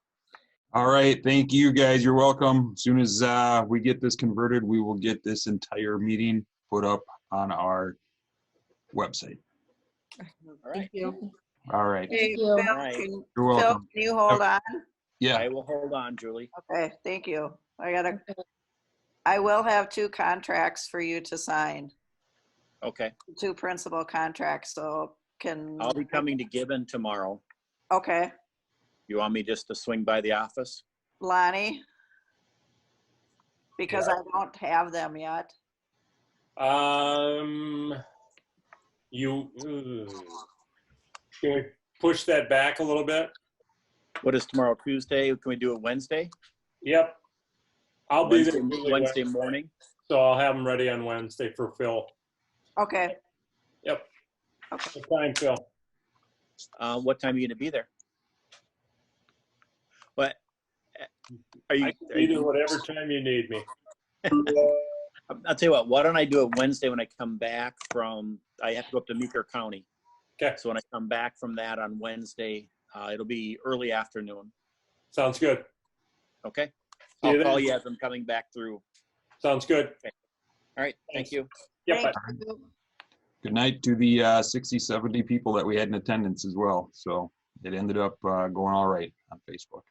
All right, thank you guys. You're welcome. As soon as we get this converted, we will get this entire meeting put up on our website. All right. Thank you. All right, Hey, you. Phil, All right. can, you're Phil, welcome. can you hold on? Yeah, I will hold on, Julie. Okay, thank you. I will have 2 contracts for you to sign, Okay. 2 principal contracts, so can. I'll be coming to Gibbon tomorrow. Okay, You want me just to swing by the office? Lonnie? Because I don't have them yet. Can we push that back a little bit? What is tomorrow, Tuesday? Can we do it Wednesday? Yep. I'll be there Wednesday morning? so I'll have them ready on Wednesday for Phil. Okay, Yep. Okay. What time, Phil? What time are you gonna be there? What? Are you? I can be there whatever time you need me. I'll tell you what, why don't I do it Wednesday when I come back from, I have to go up to Meeker County. Okay, So when I come back from that on Wednesday, it'll be early afternoon. sounds good. Okay? See you I'll call then. you as I'm coming back through. Sounds good. All right, thank you. Yep. thank bye. you. Good night to the 60, 70 people that we had in attendance as well. So it ended up going all right on Facebook.